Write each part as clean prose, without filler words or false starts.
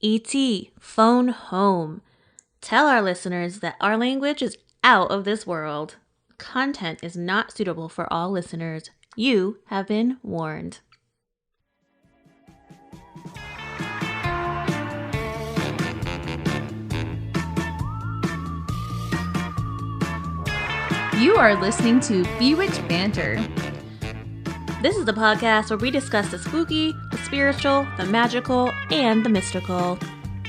E.T. Phone Home. Tell our listeners that our language is out of this world. Content is not suitable for all listeners. You have been warned. You are listening to Bewitched Banter. This is the podcast where we discuss the spooky, the spiritual, the magical, and the mystical.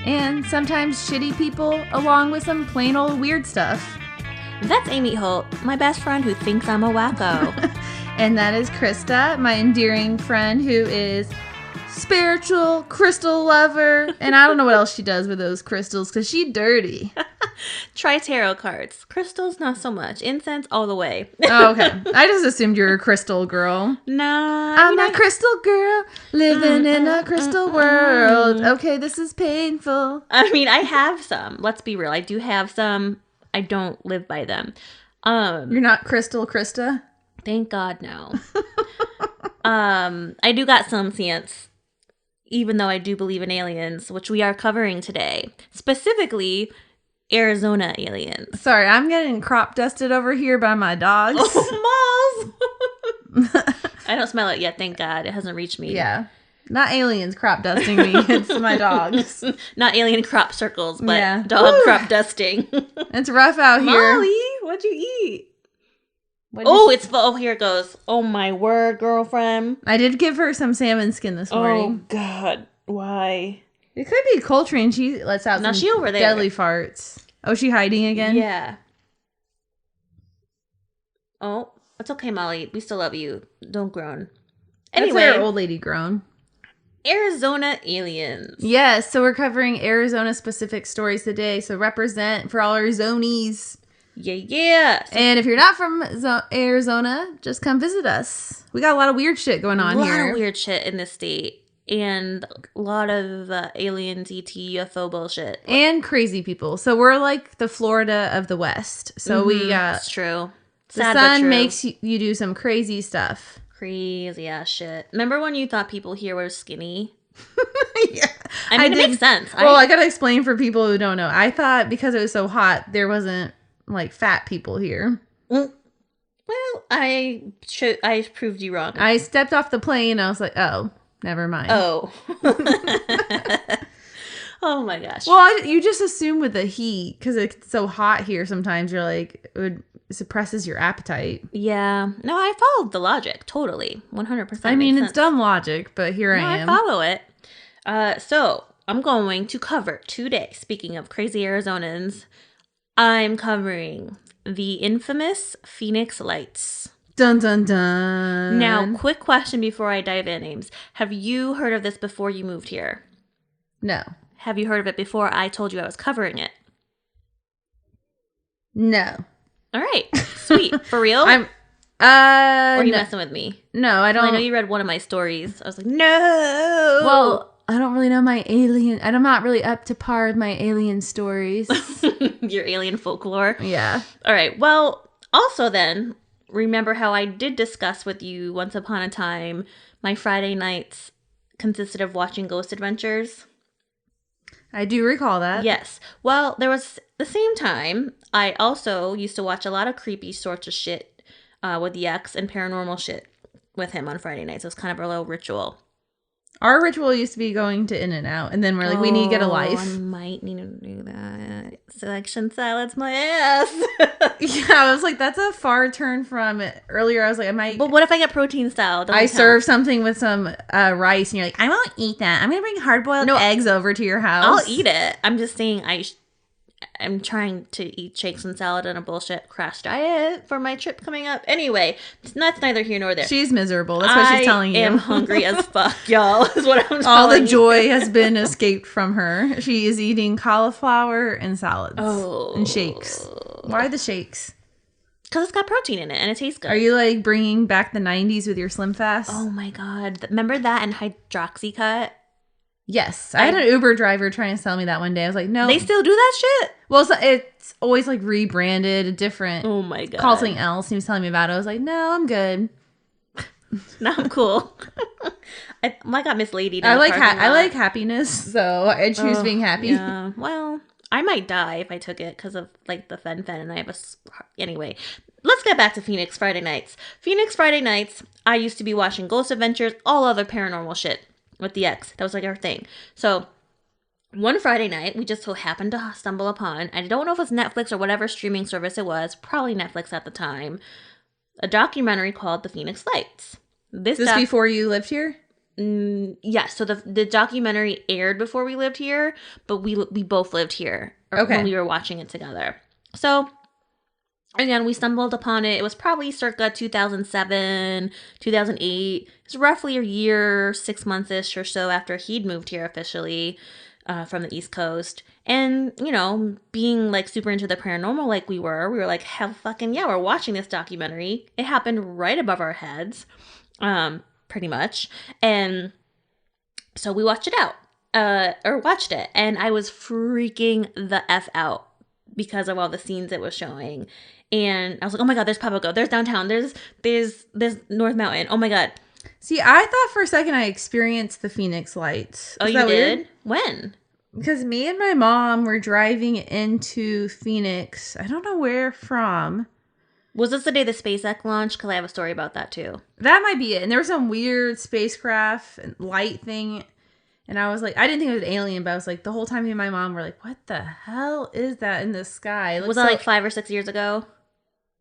And sometimes shitty people, along with some plain old weird stuff. That's Amy Holt, my best friend who thinks I'm a wacko. And that is Krista, my endearing friend who is spiritual, crystal lover. And I don't know what else she does with those crystals because she's dirty. Try tarot cards. Crystals, not so much. Incense, all the way. Oh, okay. I just assumed you were a crystal girl. Nah. I'm a crystal girl living in a crystal world. Okay, this is painful. I mean, I have some. Let's be real. I do have some. I don't live by them. You're not Crystal Krista? Thank God, no. I do got some sense, even though I do believe in aliens, which we are covering today. Specifically, Arizona aliens. Sorry, I'm getting crop dusted over here by my dogs. Oh, Malls! I don't smell it yet, thank God. It hasn't reached me. Yeah. Not aliens crop dusting me. It's my dogs. Not alien crop circles, but yeah. dog crop dusting. It's rough out here. Molly, what'd you eat? It's full. Oh, here it goes. Oh, my word, girlfriend. I did give her some salmon skin this morning. Oh, God. Why? It could be Coltrane. She lets out some over there. deadly farts. Oh, is she hiding again? Yeah. Oh, it's okay, Molly. We still love you. Don't groan. Anyway. That's our old lady groan. Arizona aliens. Yes, so we're covering Arizona-specific stories today. So represent for all our zonies. Yeah. And if you're not from Arizona, just come visit us. We got a lot of weird shit going on here. A lot of weird shit in this state. And a lot of aliens, ET, UFO bullshit. And crazy people. So we're like the Florida of the West. So we got... It's true. The sun makes you do some crazy stuff. Crazy ass shit. Remember when you thought people here were skinny? Yeah. I mean, it makes sense. Well, I gotta explain for people who don't know. I thought because it was so hot, there wasn't like fat people here. Well, I proved you wrong. I stepped off the plane and I was like, oh, never mind. Oh. Oh my gosh. Well, you just assume with the heat, because it's so hot here sometimes, you're like, it suppresses your appetite. Yeah. No, I followed the logic. Totally. 100%. I mean, it's dumb logic, but here I am. I follow it. So, I'm going to cover today, speaking of crazy Arizonans, I'm covering the infamous Phoenix Lights. Dun, dun, dun. Now, quick question before I dive in, Ames. Have you heard of this before you moved here? No. Have you heard of it before I told you I was covering it? No. All right. Sweet. For real? Or are you messing with me? No, I don't. I know you read one of my stories. I was like, no. Well, I don't really know my alien. I'm not really up to par with my alien stories. Your alien folklore? Yeah. All right. Well, also then, remember how I did discuss with you once upon a time, my Friday nights consisted of watching Ghost Adventures? I do recall that. Yes. Well, there was the same time, I also used to watch a lot of creepy sorts of shit with the ex and paranormal shit with him on Friday nights. It was kind of a little ritual. Our ritual used to be going to In-N-Out, and then we're like, we need to get a life. I might need to do that. Selection silence my ass. Yeah, I was like, that's a far turn from it. Earlier, I was like, I might. But what if I get protein style? I serve something with some rice, and you're like, I won't eat that. I'm going to bring hard-boiled eggs over to your house. I'll eat it. I'm just saying I'm trying to eat shakes and salad on a bullshit crash diet for my trip coming up. Anyway, that's neither here nor there. She's miserable. That's what she's telling you. I am hungry as fuck, y'all, is what I'm telling you. All the joy has been escaped from her. She is eating cauliflower and salads. And shakes. Why the shakes? Because it's got protein in it and it tastes good. Are you like bringing back the 90s with your Slim Fast? Oh my God. Remember that and Hydroxycut? Yes. I had an Uber driver trying to sell me that one day. I was like, no. They still do that shit? Well, it's always like rebranded, different. Oh my God. Called something else. He was telling me about it. I was like, no, I'm good. Now I'm cool. I got Miss Lady. I like happiness, so I choose being happy. Yeah. Well, I might die if I took it because of like the fen, and I have anyway. Let's get back to Phoenix Friday nights. Phoenix Friday nights. I used to be watching Ghost Adventures, all other paranormal shit with the ex. That was like our thing. So one Friday night, we just so happened to stumble upon, I don't know if it was Netflix or whatever streaming service it was, probably Netflix at the time, a documentary called The Phoenix Lights. This before you lived here? Yes. So the documentary aired before we lived here, but we both lived here when we were watching it together. So again, we stumbled upon it. It was probably circa 2007, 2008. It's roughly a year, 6 months-ish or so after he'd moved here officially from the East Coast. And, you know, being like super into the paranormal like we were like, hell fucking yeah, we're watching this documentary. It happened right above our heads, pretty much. And so we watched it. And I was freaking the F out because of all the scenes it was showing. And I was like, oh my God, there's Papago, there's downtown, there's North Mountain. Oh my God. See, I thought for a second I experienced the Phoenix Lights. Oh, you did? Weird? When? Because me and my mom were driving into Phoenix. I don't know where from. Was this the day the SpaceX launched? Because I have a story about that too. That might be it. And there was some weird spacecraft and light thing. And I was like, I didn't think it was an alien, but I was like, the whole time me and my mom were like, what the hell is that in the sky? Was that like 5 or 6 years ago?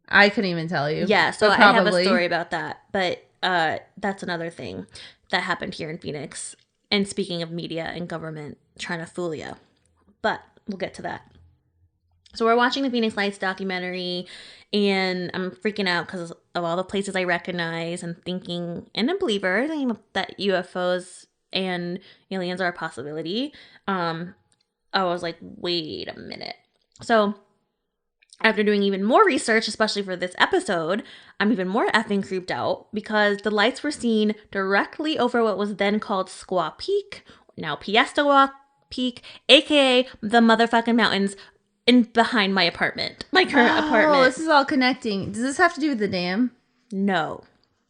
I couldn't even tell you. Yeah, so I have a story about that. But that's another thing that happened here in Phoenix. And speaking of media and government trying to fool you. But we'll get to that. So we're watching the Phoenix Lights documentary, and I'm freaking out because of all the places I recognize and thinking, and a believer, that UFOs and aliens are a possibility. I was like, wait a minute. So after doing even more research, especially for this episode, I'm even more effing creeped out because the lights were seen directly over what was then called Squaw Peak, now Piestewa Peak, aka the motherfucking mountains behind my apartment, my current apartment. Oh, this is all connecting. Does this have to do with the dam? No.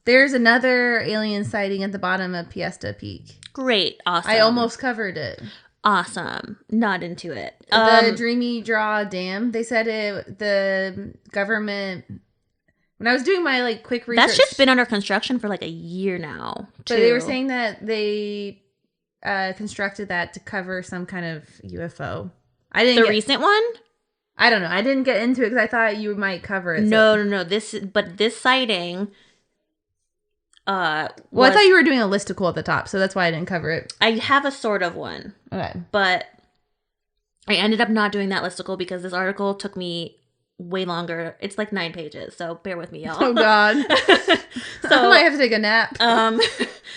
There's another alien sighting at the bottom of Piesta Peak. Great. Awesome. I almost covered it. Awesome. Not into it. The Dreamy Draw Dam. They said the government... When I was doing my like quick research... That shit's been under construction for like a year now, too. But they were saying that they constructed that to cover some kind of UFO. The recent one? I don't know. I didn't get into it because I thought you might cover it. No. This sighting... I thought you were doing a listicle at the top, so that's why I didn't cover it. I have a sort of one. Okay. But I ended up not doing that listicle because this article took me way longer. It's like 9 pages, so bear with me, y'all. Oh, God. So I might have to take a nap.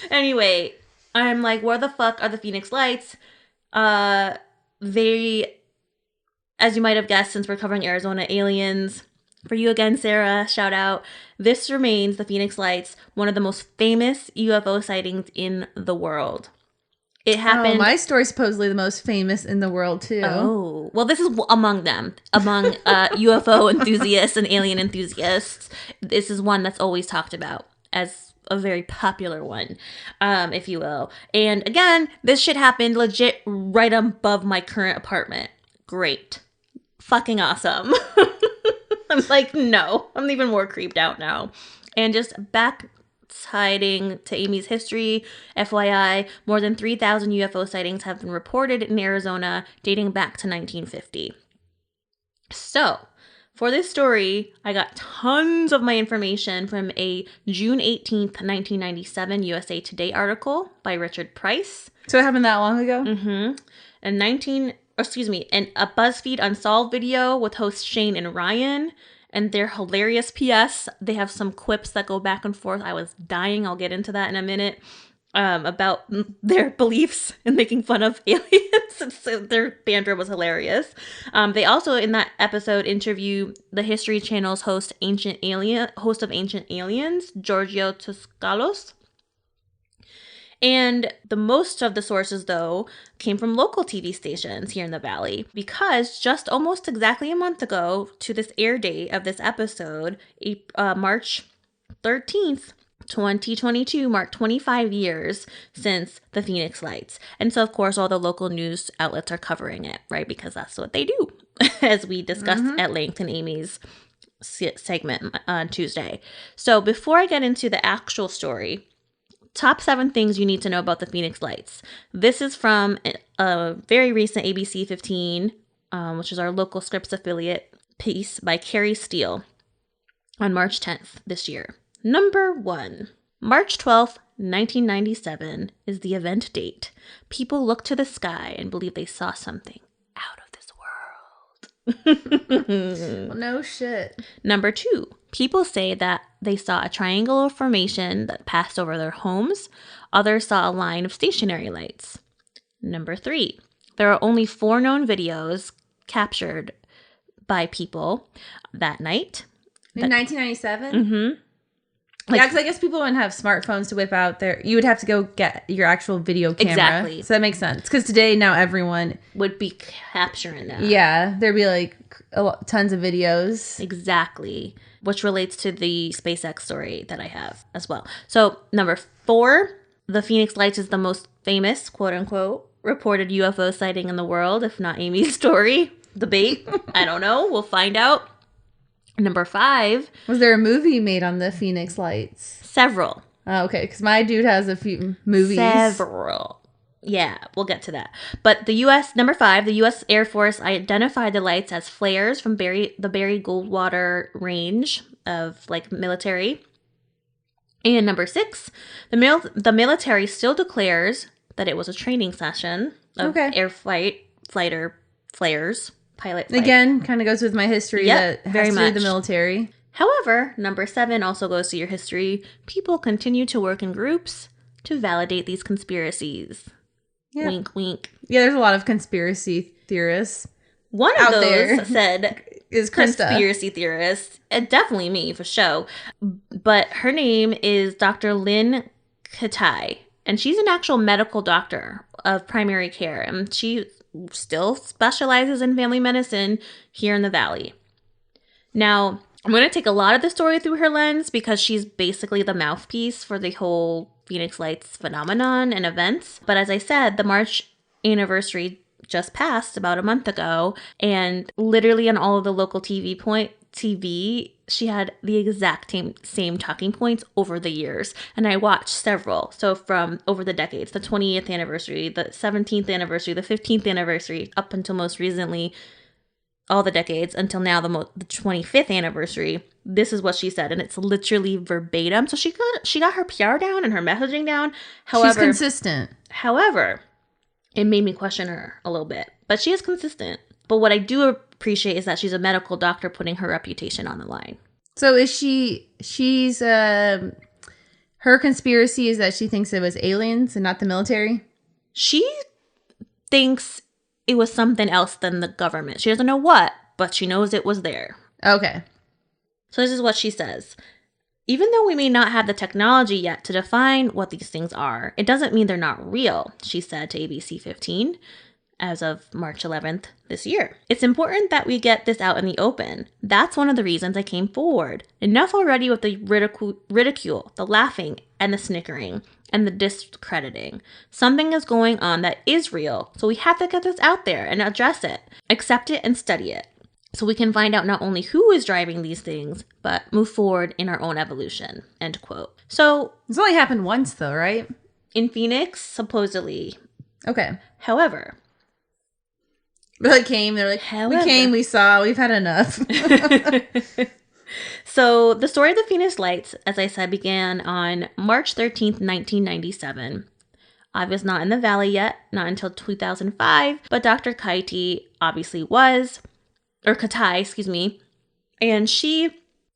Anyway, I'm like, where the fuck are the Phoenix Lights? They, as you might have guessed, since we're covering Arizona aliens, for you again, Sarah, shout out. This remains the Phoenix Lights, one of the most famous UFO sightings in the world. It happened. Oh, my story's supposedly the most famous in the world, too. Oh, well, this is among them. Among UFO enthusiasts and alien enthusiasts. This is one that's always talked about as a very popular one, if you will. And again, this shit happened legit right above my current apartment. Great. Fucking awesome. I'm like, no. I'm even more creeped out now. And just backsiding to Amy's history, FYI, more than 3,000 UFO sightings have been reported in Arizona dating back to 1950. So, for this story, I got tons of my information from a June 18th, 1997 USA Today article by Richard Price. So it happened that long ago? Mm-hmm. And a BuzzFeed Unsolved video with hosts Shane and Ryan, and their hilarious PS. They have some quips that go back and forth. I was dying. I'll get into that in a minute. About their beliefs and making fun of aliens. Their banter was hilarious. They also, in that episode, interview the History Channel's host of Ancient Aliens, Giorgio Toscalos. And the most of the sources, though, came from local TV stations here in the Valley, because just almost exactly a month ago to this air date of this episode, March 13th, 2022 marked 25 years since the Phoenix Lights. And so, of course, all the local news outlets are covering it, right? Because that's what they do, as we discussed at length in Amy's segment on Tuesday. So before I get into the actual story, top 7 things you need to know about the Phoenix Lights. This is from a very recent ABC 15, which is our local Scripps affiliate, piece by Carrie Steele on March 10th this year. Number 1, March 12th, 1997 is the event date. People look to the sky and believe they saw something out of this world. Well, no shit. Number 2, people say that they saw a triangular formation that passed over their homes. Others saw a line of stationary lights. Number 3, there are only 4 known videos captured by people that night. In 1997? Mm-hmm. Yeah, because I guess people wouldn't have smartphones to whip out there. You would have to go get your actual video camera. Exactly. So that makes sense. Because today, now everyone would be capturing that. Yeah, there'd be like tons of videos. Exactly. Which relates to the SpaceX story that I have as well. So, number 4, the Phoenix Lights is the most famous, quote unquote, reported UFO sighting in the world, if not Amy's story. Debate. I don't know. We'll find out. Number 5. Was there a movie made on the Phoenix Lights? Several. Oh, okay, because my dude has a few movies. Several. Yeah, we'll get to that. But number 5, the U.S. Air Force identified the lights as flares from the Barry Goldwater range of like military. And number 6, the military still declares that it was a training session of air fighter flares. Pilot flight. Again, kind of goes with my history that has very to do much. with the military. However, number 7 also goes to your history. People continue to work in groups to validate these conspiracies. Yep. Wink, wink. Yeah, there's a lot of conspiracy theorists. One of those said is Krista. Conspiracy theorist. Definitely me, for sure. But her name is Dr. Lynn Katai. And she's an actual medical doctor of primary care. And she still specializes in family medicine here in the Valley. Now, I'm going to take a lot of the story through her lens because she's basically the mouthpiece for the whole Phoenix Lights phenomenon and events. But as I said, the March anniversary just passed about a month ago, and literally on all of the local TV, she had the exact same talking points over the years. And I watched several. So from over the decades, the 20th anniversary, the 17th anniversary, the 15th anniversary, up until most recently, all the decades until now, the 25th anniversary. This is what she said, and it's literally verbatim. So she got her PR down and her messaging down. However, she's consistent. However, it made me question her a little bit, but she is consistent. But what I do appreciate is that she's a medical doctor putting her reputation on the line. So is she's her conspiracy is that she thinks it was aliens and not the military? She thinks it was something else than the government. She doesn't know what, but she knows it was there. Okay. So this is what she says. Even though we may not have the technology yet to define what these things are, it doesn't mean they're not real, she said to ABC 15 as of March 11th this year. It's important that we get this out in the open. That's one of the reasons I came forward. Enough already with the ridicule, the laughing, and the snickering, and the discrediting. Something is going on that is real, so we have to get this out there and address it, accept it, and study it, so we can find out not only who is driving these things, but move forward in our own evolution, end quote. So, it's only happened once though, right? In Phoenix, supposedly. Okay. However, they came, they're like, we came, we saw, we've had enough. So the story of the Phoenix Lights, as I said, began on March 13th, 1997. I was not in the Valley yet, not until 2005, but Dr. Katai obviously was, or Katai, excuse me, and she,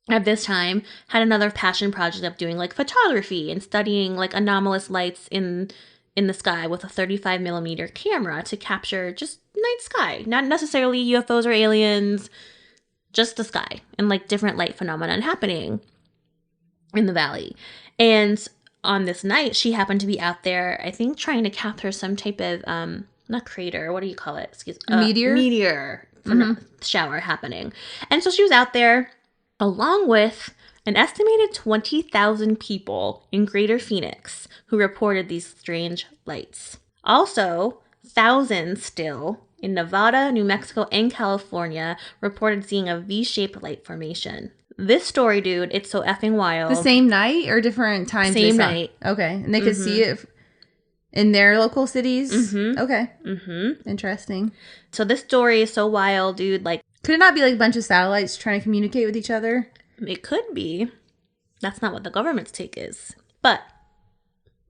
at this time, had another passion project of doing like photography and studying like anomalous lights in the sky with a 35 millimeter camera to capture just night sky, not necessarily UFOs or aliens, just the sky and like different light phenomenon happening in the Valley. And on this night, she happened to be out there, I think, trying to capture some type of, not crater, what do you call it? Excuse me. Meteor shower happening. And so she was out there along with an estimated 20,000 people in Greater Phoenix who reported these strange lights. Also, thousands still in Nevada, New Mexico, and California reported seeing a V-shaped light formation. This story, dude, it's so effing wild. The same night or different times? Same night. Okay. And they could see it in their local cities? Mm-hmm. Okay. Mm-hmm. Interesting. So this story is so wild, dude. Like, could it not be like a bunch of satellites trying to communicate with each other? It could be. That's not what the government's take is. But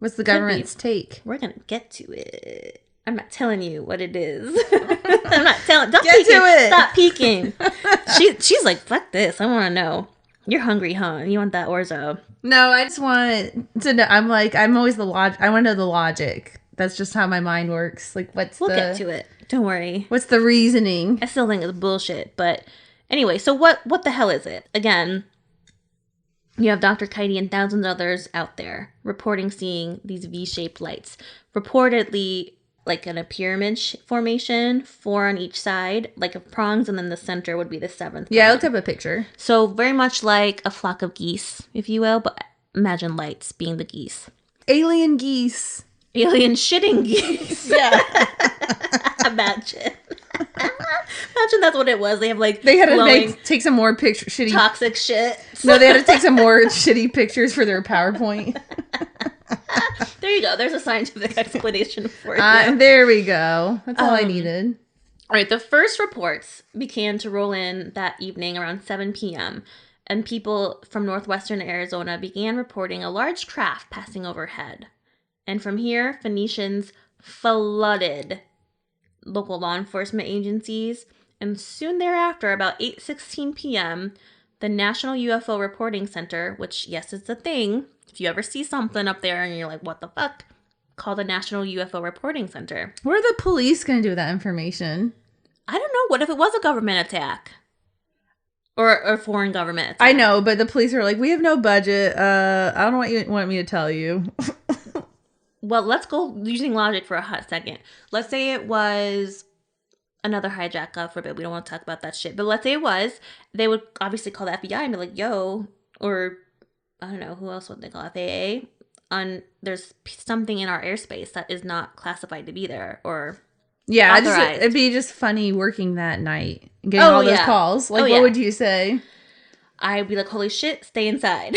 what's the government's take? We're going to get to it. I'm not telling you what it is. I'm not telling. Don't get to it. Stop peeking. She's like, fuck this. I want to know. You're hungry, huh? You want that orzo? No, I just want to know. I'm always the logic. I want to know the logic. That's just how my mind works. Like, we'll get to it. Don't worry. What's the reasoning? I still think it's bullshit. But anyway, so what the hell is it? Again, you have Dr. Kitey and thousands of others out there reporting seeing these V-shaped lights. Reportedly, like in a pyramid formation, 4 on each side, like of prongs, and then the center would be the 7th. Yeah, I looked up a picture. So very much like a flock of geese, if you will, but imagine lights being the geese. Alien geese. Alien shitting geese. Yeah. Imagine. Imagine that's what it was. They had to take some more shitty toxic shit. No, they had to take some more shitty pictures for their PowerPoint. There you go. There's a scientific explanation for it. There we go. That's all I needed. All right. The first reports began to roll in that evening around 7 p.m. And people from northwestern Arizona began reporting a large craft passing overhead. And from here, Phoenicians flooded local law enforcement agencies. And soon thereafter, about 8:16 p.m., the National UFO Reporting Center, which, yes, it's a thing. If you ever see something up there and you're like, what the fuck? Call the National UFO Reporting Center. What are the police going to do with that information? I don't know. What if it was a government attack? Or a foreign government attack? I know, but the police are like, we have no budget. I don't know what you want me to tell you. Well, let's go using logic for a hot second. Let's say it was another hijack, God forbid. We don't want to talk about that shit. But let's say it was. They would obviously call the FBI and be like, yo, or I don't know, who else would they call FAA? There's something in our airspace that is not classified to be there or authorized. It'd be just funny working that night and getting all those calls. Like, what would you say? I'd be like, holy shit, stay inside.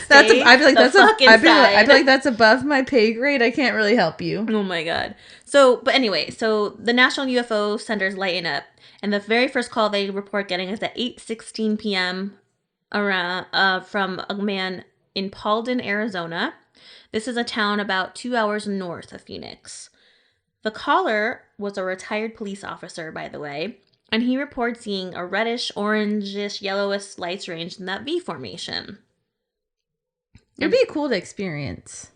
I'd be like, that's above my pay grade. I can't really help you. Oh my God. But anyway, the National UFO Center's lighting up. And the very first call they report getting is at 8:16 p.m. around from a man in Paulden, Arizona. This is a town about 2 hours north of Phoenix. The caller was a retired police officer, by the way, and he reports seeing a reddish, orangish, yellowish lights range in that V formation. It'd be cool to experience.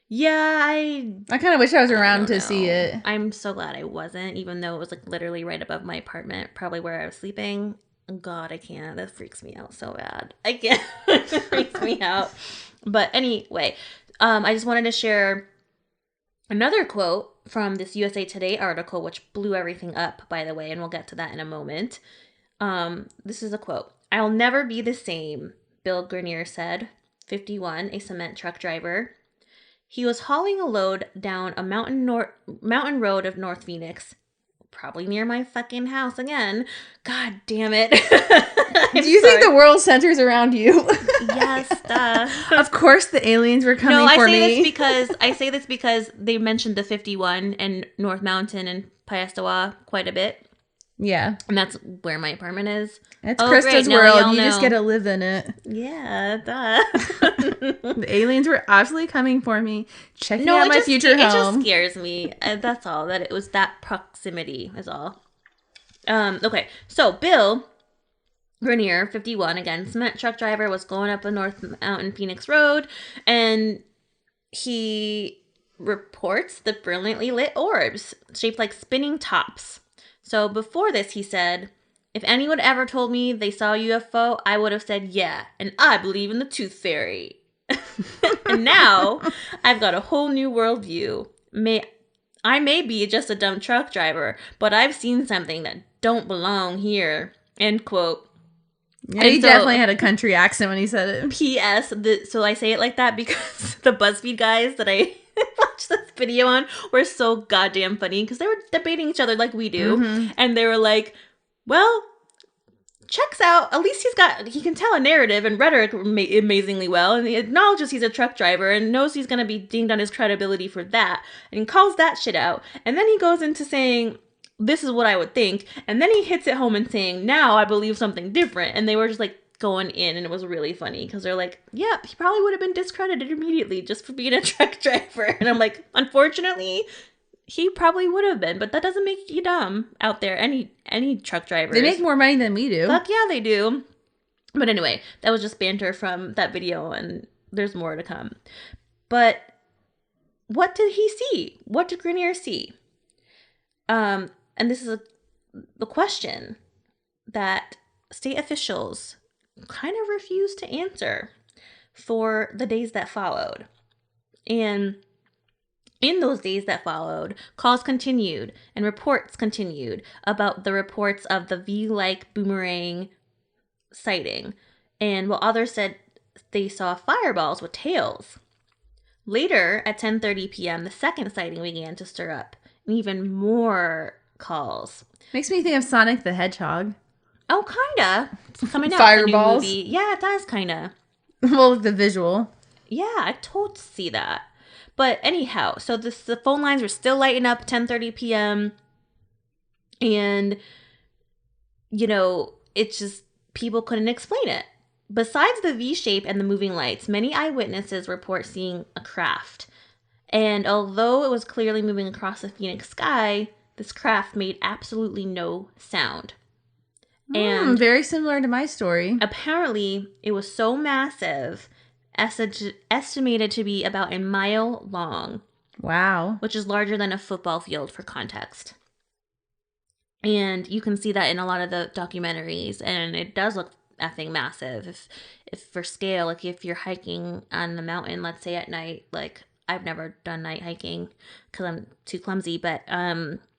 Yeah, I kind of wish I was around to see it. I'm so glad I wasn't, even though it was like literally right above my apartment, probably where I was sleeping. God, I can't. That freaks me out so bad. I can't. It freaks me out. But anyway, I just wanted to share another quote from this USA Today article, which blew everything up, by the way, and we'll get to that in a moment. This is a quote. "I'll never be the same," Bill Grenier said, 51, a cement truck driver. He was hauling a load down a mountain road of North Phoenix, probably near my fucking house again. God damn it. Do you think the world centers around you? Yes. Of course the aliens were coming for me. I say this because they mentioned the 51 and North Mountain and Piestewa quite a bit. Yeah. And that's where my apartment is. It's Krista's world. You just get to live in it. Yeah, duh. The aliens were absolutely coming for me, checking out my future home. It just scares me. That's all. That it was that proximity is all. Okay, so Bill Grenier, 51, again, cement truck driver, was going up a North Mountain Phoenix Road, and he reports the brilliantly lit orbs shaped like spinning tops. So before this, he said, "If anyone ever told me they saw a UFO, I would have said, yeah, and I believe in the tooth fairy." And now, I've got a whole new worldview. I may be just a dumb truck driver, but I've seen something that don't belong here. End quote. Yeah, he definitely had a country accent when he said it. P.S. So I say it like that because the BuzzFeed guys that I watched this video on were so goddamn funny because they were debating each other like we do. Mm-hmm. And they were like, well, checks out. At least he can tell a narrative and rhetoric amazingly well. And he acknowledges he's a truck driver and knows he's going to be dinged on his credibility for that. And he calls that shit out. And then he goes into saying, this is what I would think. And then he hits it home and saying, now I believe something different. And they were just like going in, and it was really funny because they're like, yeah, he probably would have been discredited immediately just for being a truck driver. And I'm like, unfortunately, he probably would have been, but that doesn't make you dumb out there. Any truck drivers. They make more money than we do. Fuck yeah, they do. But anyway, that was just banter from that video, and there's more to come. But what did he see? What did Grenier see? And this is the question that state officials kind of refused to answer for the days that followed. And in those days that followed, calls continued and reports continued about the reports of the V-like boomerang sighting. And while others said they saw fireballs with tails. Later, at 10:30 p.m., the second sighting began to stir up, and even more calls. Makes me think of Sonic the Hedgehog. Oh, kinda. It's coming out. Fireballs. The new movie. Yeah, it does kinda. Well, the visual. Yeah, I totally see that. But anyhow, so the phone lines were still lighting up 10:30 p.m. And, it's just people couldn't explain it. Besides the V shape and the moving lights, many eyewitnesses report seeing a craft. And although it was clearly moving across the Phoenix sky, this craft made absolutely no sound. And very similar to my story. Apparently, it was so massive, estimated to be about a mile long. Wow. Which is larger than a football field for context. And you can see that in a lot of the documentaries, and it does look effing massive. If for scale, like if you're hiking on the mountain, let's say at night, like I've never done night hiking because I'm too clumsy, but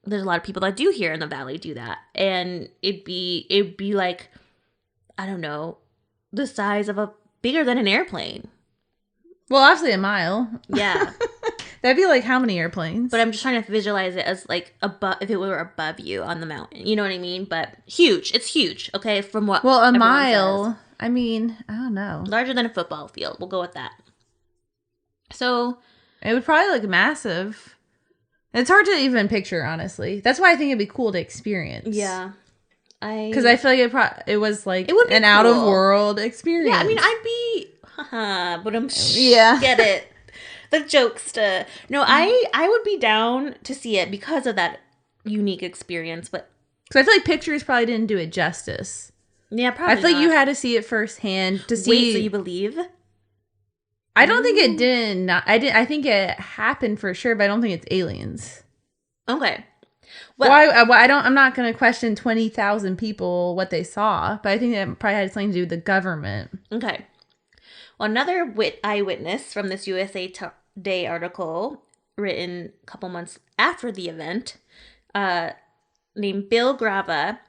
there's a lot of people that do here in the valley do that, and it'd be like, I don't know, the size of bigger than an airplane. Well, obviously a mile. Yeah. That'd be like how many airplanes? But I'm just trying to visualize it as like if it were above you on the mountain. You know what I mean? But huge. It's huge. Okay, from what? Well, a mile. Says. I mean, I don't know. Larger than a football field. We'll go with that. So it would probably look massive. It's hard to even picture, honestly. That's why I think it'd be cool to experience. Yeah, because I feel like it was like an out of world experience. Yeah, I mean, I'd be, but I'm get it. The jokester. No, I would be down to see it because of that unique experience, but because I feel like pictures probably didn't do it justice. Yeah, probably. I feel like you had to see it firsthand to see. Wait, so you believe? I don't think it did. I think it happened for sure, but I don't think it's aliens. Okay. Well, I'm not going to question 20,000 people what they saw, but I think it probably had something to do with the government. Okay. Well, another eyewitness from this USA Today article, written a couple months after the event, named Bill Grava,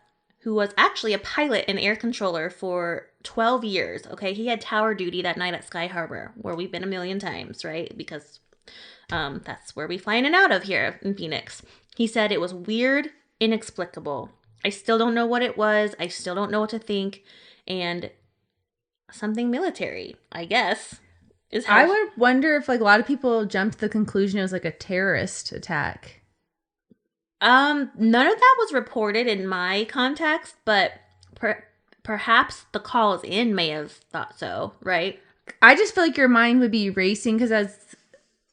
who was actually a pilot and air controller for 12 years. Okay, he had tower duty that night at Sky Harbor, where we've been a million times, right? Because that's where we fly in and out of here in Phoenix. He said it was weird, inexplicable. I still don't know what it was. I still don't know what to think. And something military, I guess. I would wonder if like a lot of people jumped to the conclusion it was like a terrorist attack. None of that was reported in my context, but perhaps the calls in may have thought so, right? I just feel like your mind would be racing because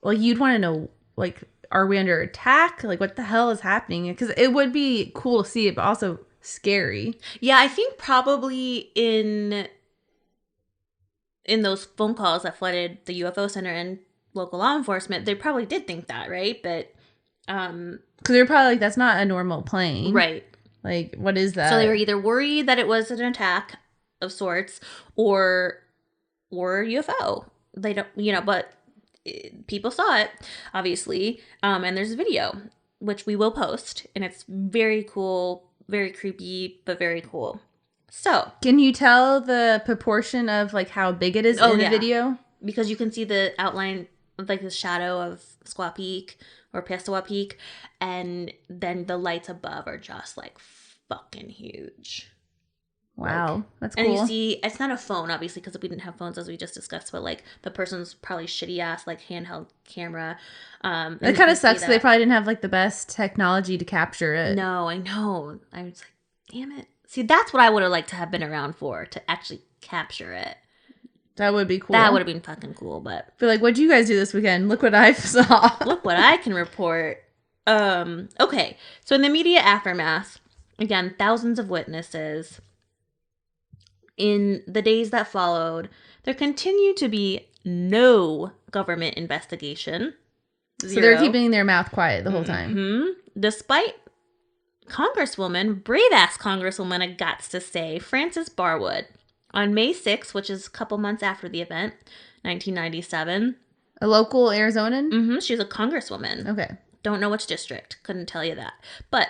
you'd want to know, like, are we under attack? Like, what the hell is happening? Because it would be cool to see it, but also scary. Yeah, I think probably in those phone calls that flooded the UFO Center and local law enforcement, they probably did think that, right? But because they're probably like, that's not a normal plane, right? Like, what is that? So they were either worried that it was an attack of sorts or UFO. They don't, but people saw it, obviously. And there's a video, which we will post, and it's very cool, very creepy, but very cool. So, can you tell the proportion of like how big it is in the video? Because you can see the outline of like the shadow of Squaw Peak or Piestewa Peak, and then the lights above are just like fucking huge. Wow, like, that's cool. And you see, it's not a phone, obviously, because we didn't have phones as we just discussed, but like the person's probably shitty ass like handheld camera. It kind of sucks. They probably didn't have like the best technology to capture it. No, I know. I was like, damn it. See, that's what I would have liked to have been around for, to actually capture it. That would be cool. That would have been fucking cool, but... Be like, what'd you guys do this weekend? Look what I saw. Look what I can report. Okay, so in the immediate aftermath, again, thousands of witnesses. In the days that followed, there continued to be no government investigation. Zero. So they're keeping their mouth quiet the whole time. Mm-hmm. Despite brave-ass Congresswoman, I got to say, Frances Barwood, on May 6th, which is a couple months after the event, 1997. A local Arizonan? Mm-hmm. She's a congresswoman. Okay. Don't know which district. Couldn't tell you that. But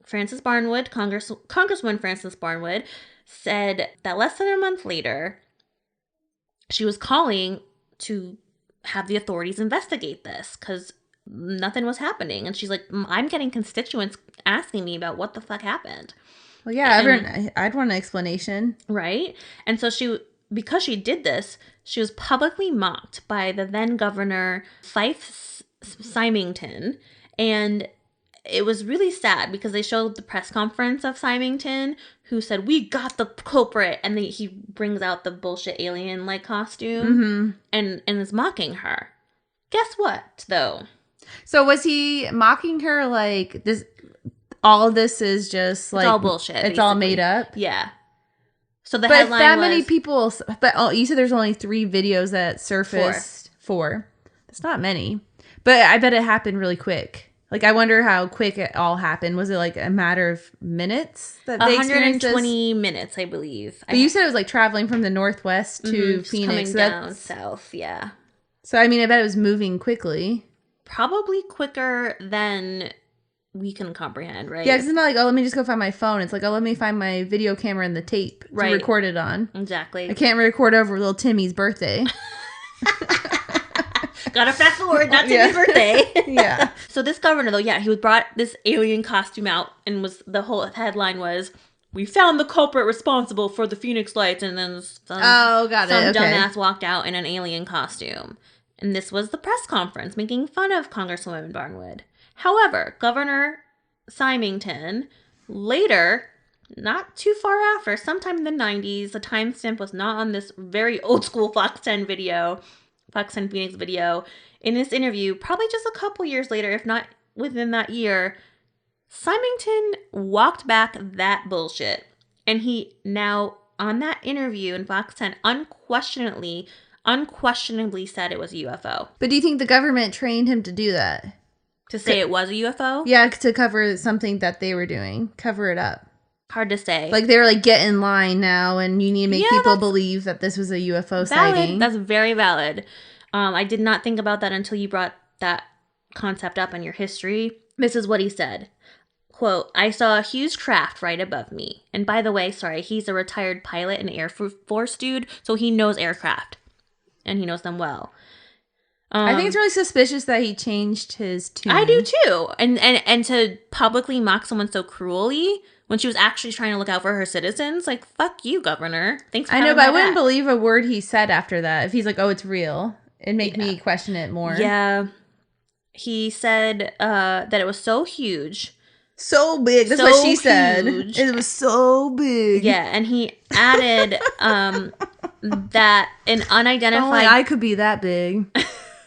Frances Barwood, Congresswoman Frances Barwood, said that less than a month later, she was calling to have the authorities investigate this because nothing was happening. And she's like, I'm getting constituents asking me about what the fuck happened. Well, yeah, I'd want an explanation. Right? And so because she did this, she was publicly mocked by the then governor, Fife Symington. And it was really sad because they showed the press conference of Symington, who said, we got the culprit. And he brings out the bullshit alien-like costume and is mocking her. Guess what, though? So was he mocking her like this? All of this is just like... It's all bullshit, It's basically. all made up? Yeah. So the headline was... But that many people... But you said there's only 3 videos that surfaced. 4. That's not many. But I bet it happened really quick. Like, I wonder how quick it all happened. Was it like a matter of minutes that they experienced 120 minutes, I believe. But you said it was like traveling from the Northwest to Phoenix. Coming down south, yeah. So, I mean, I bet it was moving quickly. Probably quicker than we can comprehend, right? Yeah, because it's not like, oh, let me just go find my phone. It's like, oh, let me find my video camera and the tape to record it on. Exactly. I can't record over little Timmy's birthday. Gotta fast forward, not Timmy's birthday. Yeah. So this governor, though, he brought this alien costume out, and the whole headline was, we found the culprit responsible for the Phoenix lights, and then some dumbass walked out in an alien costume. And this was the press conference making fun of Congresswoman Barwood. However, Governor Symington later, not too far after, sometime in the 90s, the timestamp was not on this very old school Fox 10 Phoenix video. In this interview, probably just a couple years later, if not within that year, Symington walked back that bullshit. And he now, on that interview in Fox 10, unquestionably said it was a UFO. But do you think the government trained him to do that? To say it was a UFO? Yeah, to cover something that they were doing. Cover it up. Hard to say. Like, they were like, get in line now, and you need to make people believe that this was a UFO sighting. That's very valid. I did not think about that until you brought that concept up in your history. This is what he said. Quote, I saw a huge craft right above me. And by the way, he's a retired pilot and Air Force dude, so he knows aircraft. And he knows them well. I think it's really suspicious that he changed his tune. I do too. And to publicly mock someone so cruelly when she was actually trying to look out for her citizens, like, fuck you, Governor. Thanks for I know, but I wouldn't believe a word he said after that. If he's like, oh, it's real. It'd make me question it more. Yeah. He said that it was so huge. So big. That's what she said. It was so big. Yeah, and he added that an unidentified... Only I could be that big.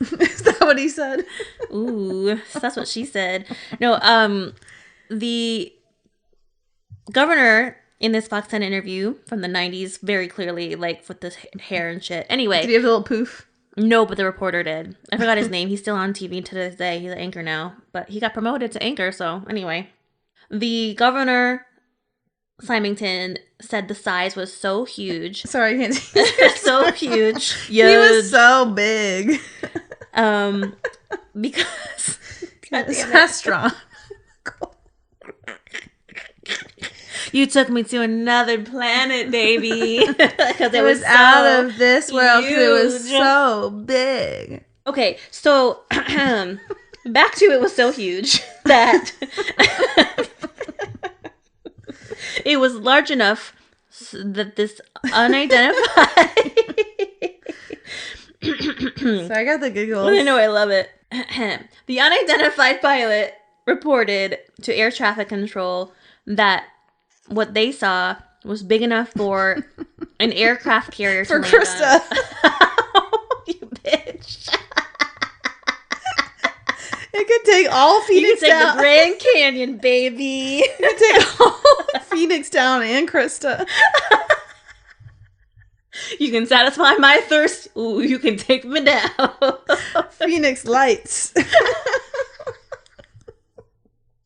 Is that what he said? Ooh, that's what she said. No, the governor in this Fox 10 interview from the 90s, very clearly, like, with the hair and shit. Anyway. Did he have a little poof? No, but the reporter did. I forgot his name. He's still on TV to this day. He's an anchor now. But he got promoted to anchor, so anyway. The governor, Symington, said the size was so huge. Sorry, I can't see. So huge. He was so big. Because... That's strong. You took me to another planet, baby. Because it was so out of this world because it was so big. Okay, so back to it was so huge that it was large enough that this unidentified... So I got the giggles. I know, I love it. The unidentified pilot reported to air traffic control that what they saw was big enough for an aircraft carrier for Krista. You bitch. It could take all Phoenix down. You can take down. the Grand Canyon, baby. You can take all Phoenix down and Krista. You can satisfy my thirst. Ooh, you can take me down. Phoenix Lights.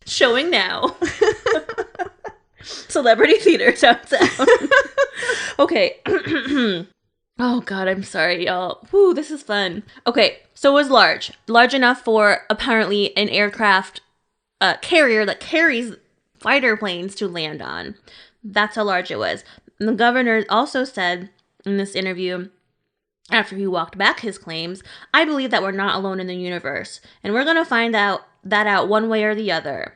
Showing now. Celebrity theater downtown. Okay. Oh, God, I'm sorry, y'all. Woo, this is fun. Okay, so it was large. Large enough for, apparently, an aircraft carrier that carries fighter planes to land on. That's how large it was. And the governor also said in this interview, after he walked back his claims, I believe that we're not alone in the universe, and we're going to find out one way or the other.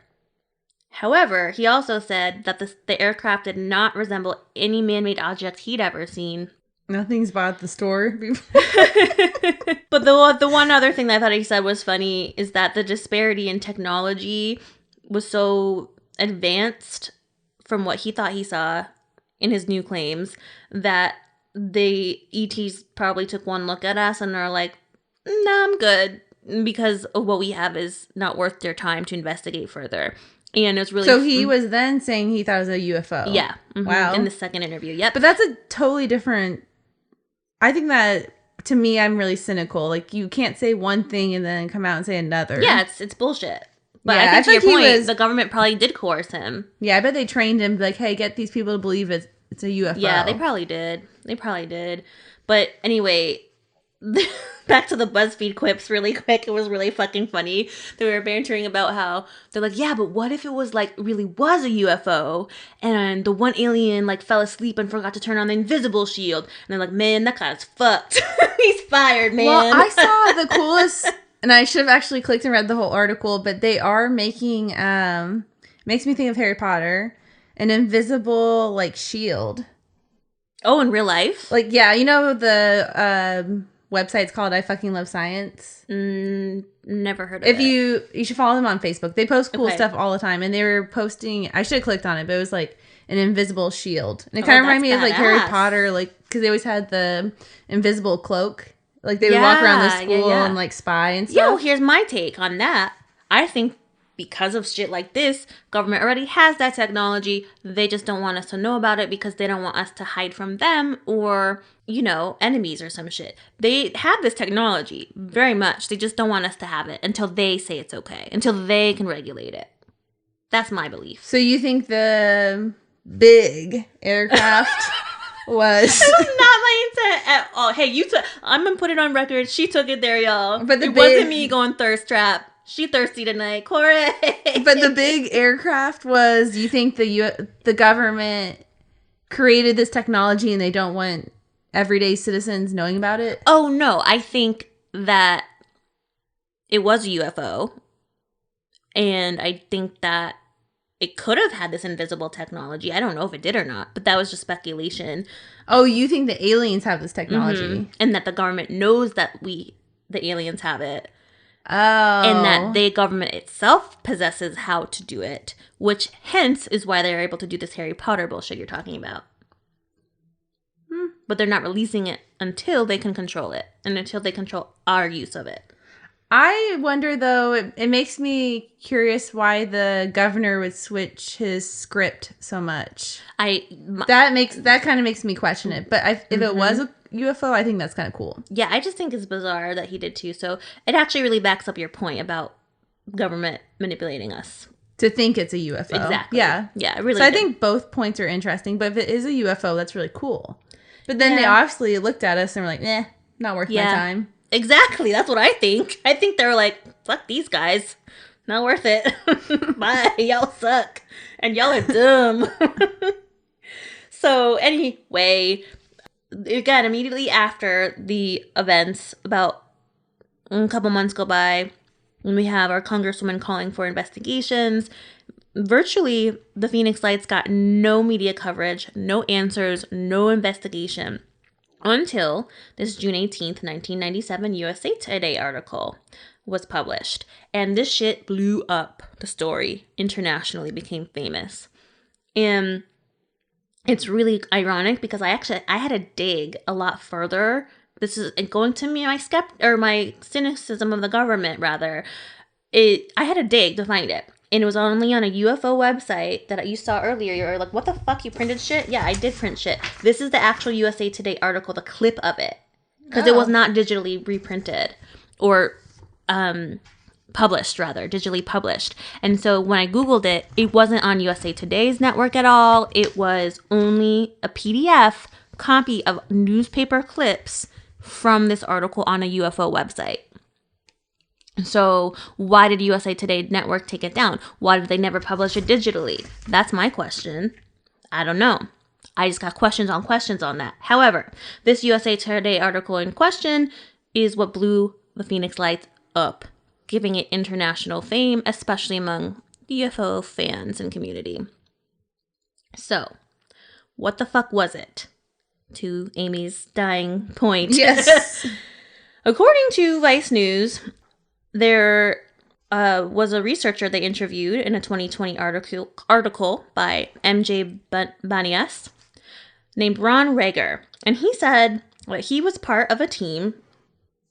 However, he also said that the aircraft did not resemble any man-made object he'd ever seen. Nothing's bought the store before. But the one other thing that I thought he said was funny is that the disparity in technology was so advanced from what he thought he saw in his new claims that the ETs probably took one look at us and are like, nah, I'm good, because what we have is not worth their time to investigate further. And it was really... So he was then saying he thought it was a UFO. Yeah. Mm-hmm, wow. In the second interview, yep. But that's a totally different... I think that, to me, I'm really cynical. Like, you can't say one thing and then come out and say another. Yeah, it's bullshit. But yeah, I think to your point, the government probably did coerce him. Yeah, I bet they trained him, like, hey, get these people to believe it's a UFO. Yeah, they probably did. But anyway... Back to the BuzzFeed quips really quick. It was really fucking funny. They were bantering about how they're like, yeah, but what if it was like really was a UFO and the one alien like fell asleep and forgot to turn on the invisible shield, and they're like, man, that guy's fucked. He's fired, man. Well, I saw the coolest, and I should have actually clicked and read the whole article, but they are making makes me think of Harry Potter, an invisible like shield. Oh, in real life? Like, yeah, you know the website's called I Fucking Love Science. Never heard of it. You should follow them on Facebook. They post cool stuff all the time, and they were posting. I should have clicked on it, but it was like an invisible shield, and it kind of reminded me of like Harry Potter, like because they always had the invisible cloak. Like they would walk around the school and like spy and stuff. Yo, here's my take on that. I think because of shit like this, government already has that technology. They just don't want us to know about it because they don't want us to hide from them or, you know, enemies or some shit. They have this technology very much. They just don't want us to have it until they say it's okay, until they can regulate it. That's my belief. So you think the big aircraft was... That was not my intent at all. Hey, I'm going to put it on record. She took it there, y'all. But it wasn't me going thirst trap. She thirsty tonight, Corey. But the big aircraft was, you think the government created this technology and they don't want everyday citizens knowing about it? Oh, no. I think that it was a UFO. And I think that it could have had this invisible technology. I don't know if it did or not, but that was just speculation. Oh, you think the aliens have this technology? Mm-hmm. And that the government knows that the aliens have it. Oh. And that the government itself possesses how to do it, which hence is why they're able to do this Harry Potter bullshit you're talking about. But they're not releasing it until they can control it and until they control our use of it. I wonder, though, it makes me curious why the governor would switch his script so much. That kind of makes me question it. But if it was a UFO, I think that's kind of cool. Yeah, I just think it's bizarre that he did too. So it actually really backs up your point about government manipulating us. To think it's a UFO. Exactly. Yeah. Yeah, it really So I think both points are interesting. But if it is a UFO, that's really cool. But then they obviously looked at us and were like, not worth my time. Exactly. That's what I think. I think they were like, fuck these guys. Not worth it. Bye. Y'all suck. And y'all are dumb. So anyway, again, immediately after the events, about a couple months go by, and we have our congresswoman calling for investigations. Virtually, the Phoenix Lights got no media coverage, no answers, no investigation until this June 18th, 1997 USA Today article was published. And this shit blew up. The story internationally became famous. And it's really ironic because I had to dig a lot further. This is going to me my cynicism of the government rather. I had to dig to find it. And it was only on a UFO website that you saw earlier. You're like, what the fuck? You printed shit? Yeah, I did print shit. This is the actual USA Today article, the clip of it. Because it was not digitally reprinted or digitally published. And so when I Googled it, it wasn't on USA Today's network at all. It was only a PDF copy of newspaper clips from this article on a UFO website. So why did USA Today Network take it down? Why did they never publish it digitally? That's my question. I don't know. I just got questions on that. However, this USA Today article in question is what blew the Phoenix Lights up, giving it international fame, especially among UFO fans and community. So, what the fuck was it? To Amy's dying point. Yes. According to Vice News, there was a researcher they interviewed in a 2020 article by MJ Banias named Ron Rager. And he said that he was part of a team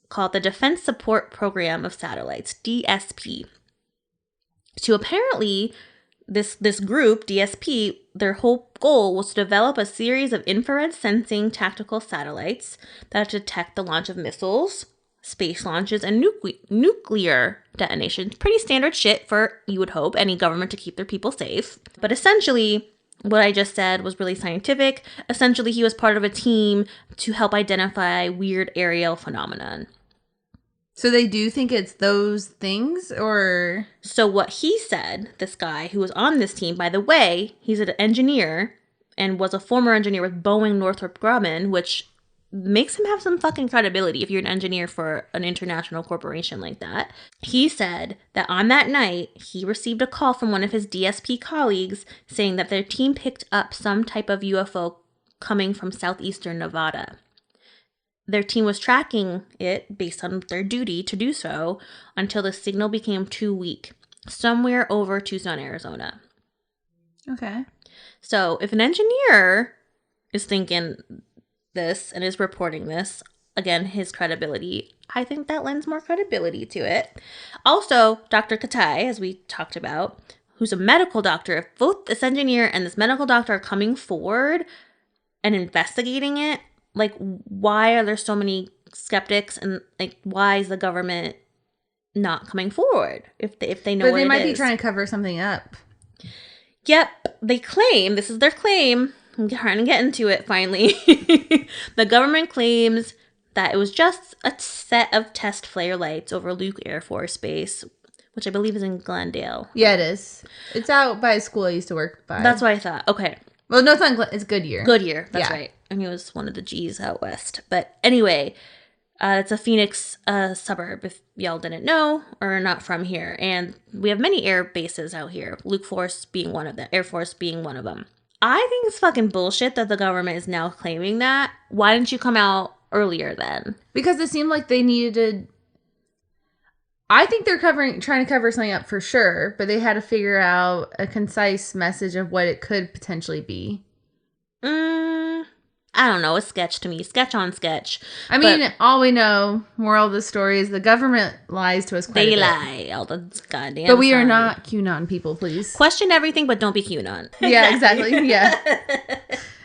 called the Defense Support Program of Satellites, DSP. So apparently, this group, DSP, their whole goal was to develop a series of infrared sensing tactical satellites that detect the launch of missiles, space launches, and nuclear detonations. Pretty standard shit for, you would hope, any government to keep their people safe. But essentially, what I just said was really scientific. Essentially, he was part of a team to help identify weird aerial phenomenon. So they do think it's those things, or? So what he said, this guy who was on this team, by the way, he's an engineer and was a former engineer with Boeing Northrop Grumman, which makes him have some fucking credibility if you're an engineer for an international corporation like that. He said that on that night, he received a call from one of his DSP colleagues saying that their team picked up some type of UFO coming from southeastern Nevada. Their team was tracking it based on their duty to do so until the signal became too weak, somewhere over Tucson, Arizona. Okay. So if an engineer is thinking this and is reporting this, again, his credibility, I think that lends more credibility to it. Also, Dr. Katai, as we talked about, who's a medical doctor, if both this engineer and this medical doctor are coming forward and investigating it, like, why are there so many skeptics, and like, why is the government not coming forward if they know what it is? But they might be trying to cover something up. Yep, they claim, this is their claim, I'm trying to get into it finally. The government claims that it was just a set of test flare lights over Luke Air Force Base, which I believe is in Glendale. Yeah, it is. It's out by a school I used to work by. That's what I thought. Okay. Well, no, it's not. It's Goodyear. Goodyear, that's right. I mean, it was one of the G's out west. But anyway, it's a Phoenix suburb, if y'all didn't know or are not from here. And we have many air bases out here, Luke Force being one of them, Air Force being one of them. I think it's fucking bullshit that the government is now claiming that. Why didn't you come out earlier then? Because it seemed like they needed to... I think they're trying to cover something up for sure, but they had to figure out a concise message of what it could potentially be. I don't know. It's sketch to me. Sketch on sketch. I mean, all we know, moral of the story, is the government lies to us quite a bit. They lie all the goddamn But we time. are not QAnon people, please. Question everything, but don't be QAnon. Yeah, exactly. Yeah.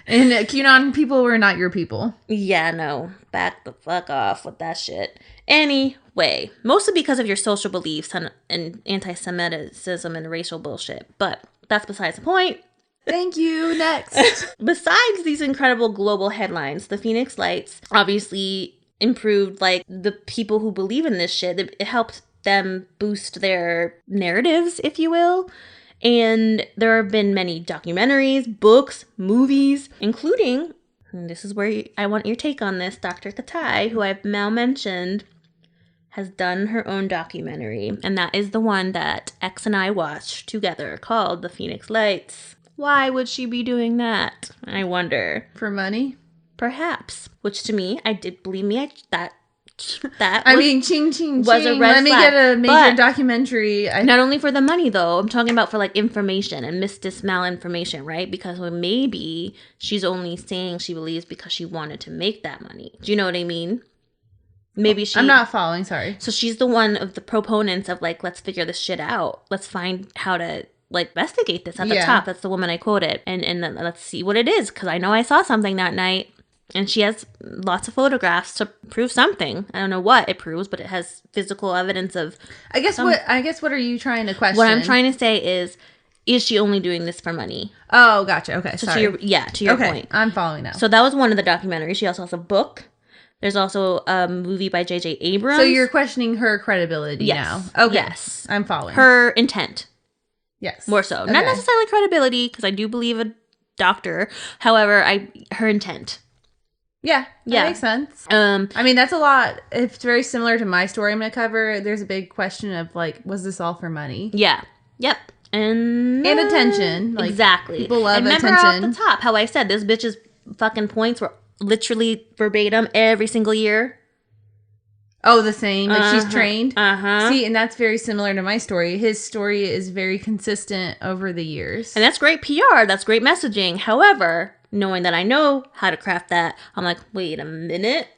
And QAnon people were not your people. Yeah, no. Back the fuck off with that shit. Anyway, mostly because of your social beliefs and anti-Semitism and racial bullshit. But that's besides the point. Thank you. Next. Besides these incredible global headlines, the Phoenix Lights obviously improved, like, the people who believe in this shit. It helped them boost their narratives, if you will. And there have been many documentaries, books, movies, including, and this is where I want your take on this, Dr. Katai, who I've now mentioned, has done her own documentary. And that is the one that X and I watched together called The Phoenix Lights. Why would she be doing that? I wonder. For money? Perhaps. Which to me, believe me, that ching, ching, was a red Let me flag. get a major documentary. Not only for the money, though. I'm talking about for, like, information and malinformation, right? Because maybe she's only saying she believes because she wanted to make that money. Do you know what I mean? Maybe she... I'm not following, sorry. So she's the one of the proponents of, like, let's figure this shit out. Let's find how to, like, investigate this at the top. That's the woman I quoted. And then let's see what it is. Because I know I saw something that night. And she has lots of photographs to prove something. I don't know what it proves, but it has physical evidence of... I guess what are you trying to question? What I'm trying to say is she only doing this for money? Oh, gotcha. Okay, so sorry. To your point. I'm following now. So that was one of the documentaries. She also has a book. There's also a movie by J.J. Abrams. So you're questioning her credibility now? Okay. Yes. I'm following. Her intent. Yes. More so. Okay. Not necessarily credibility, because I do believe a doctor. However, her intent. Yeah, that makes sense. I mean, that's a lot. It's very similar to my story I'm going to cover. There's a big question of, like, was this all for money? Yeah. Yep. And attention. Like, exactly. People love and remember attention. Off the top, how I said this bitch's fucking points were literally verbatim every single year. Oh, the same. Like, she's trained? Uh-huh. See, and that's very similar to my story. His story is very consistent over the years. And that's great PR. That's great messaging. However... knowing that I know how to craft that, I'm like, wait a minute.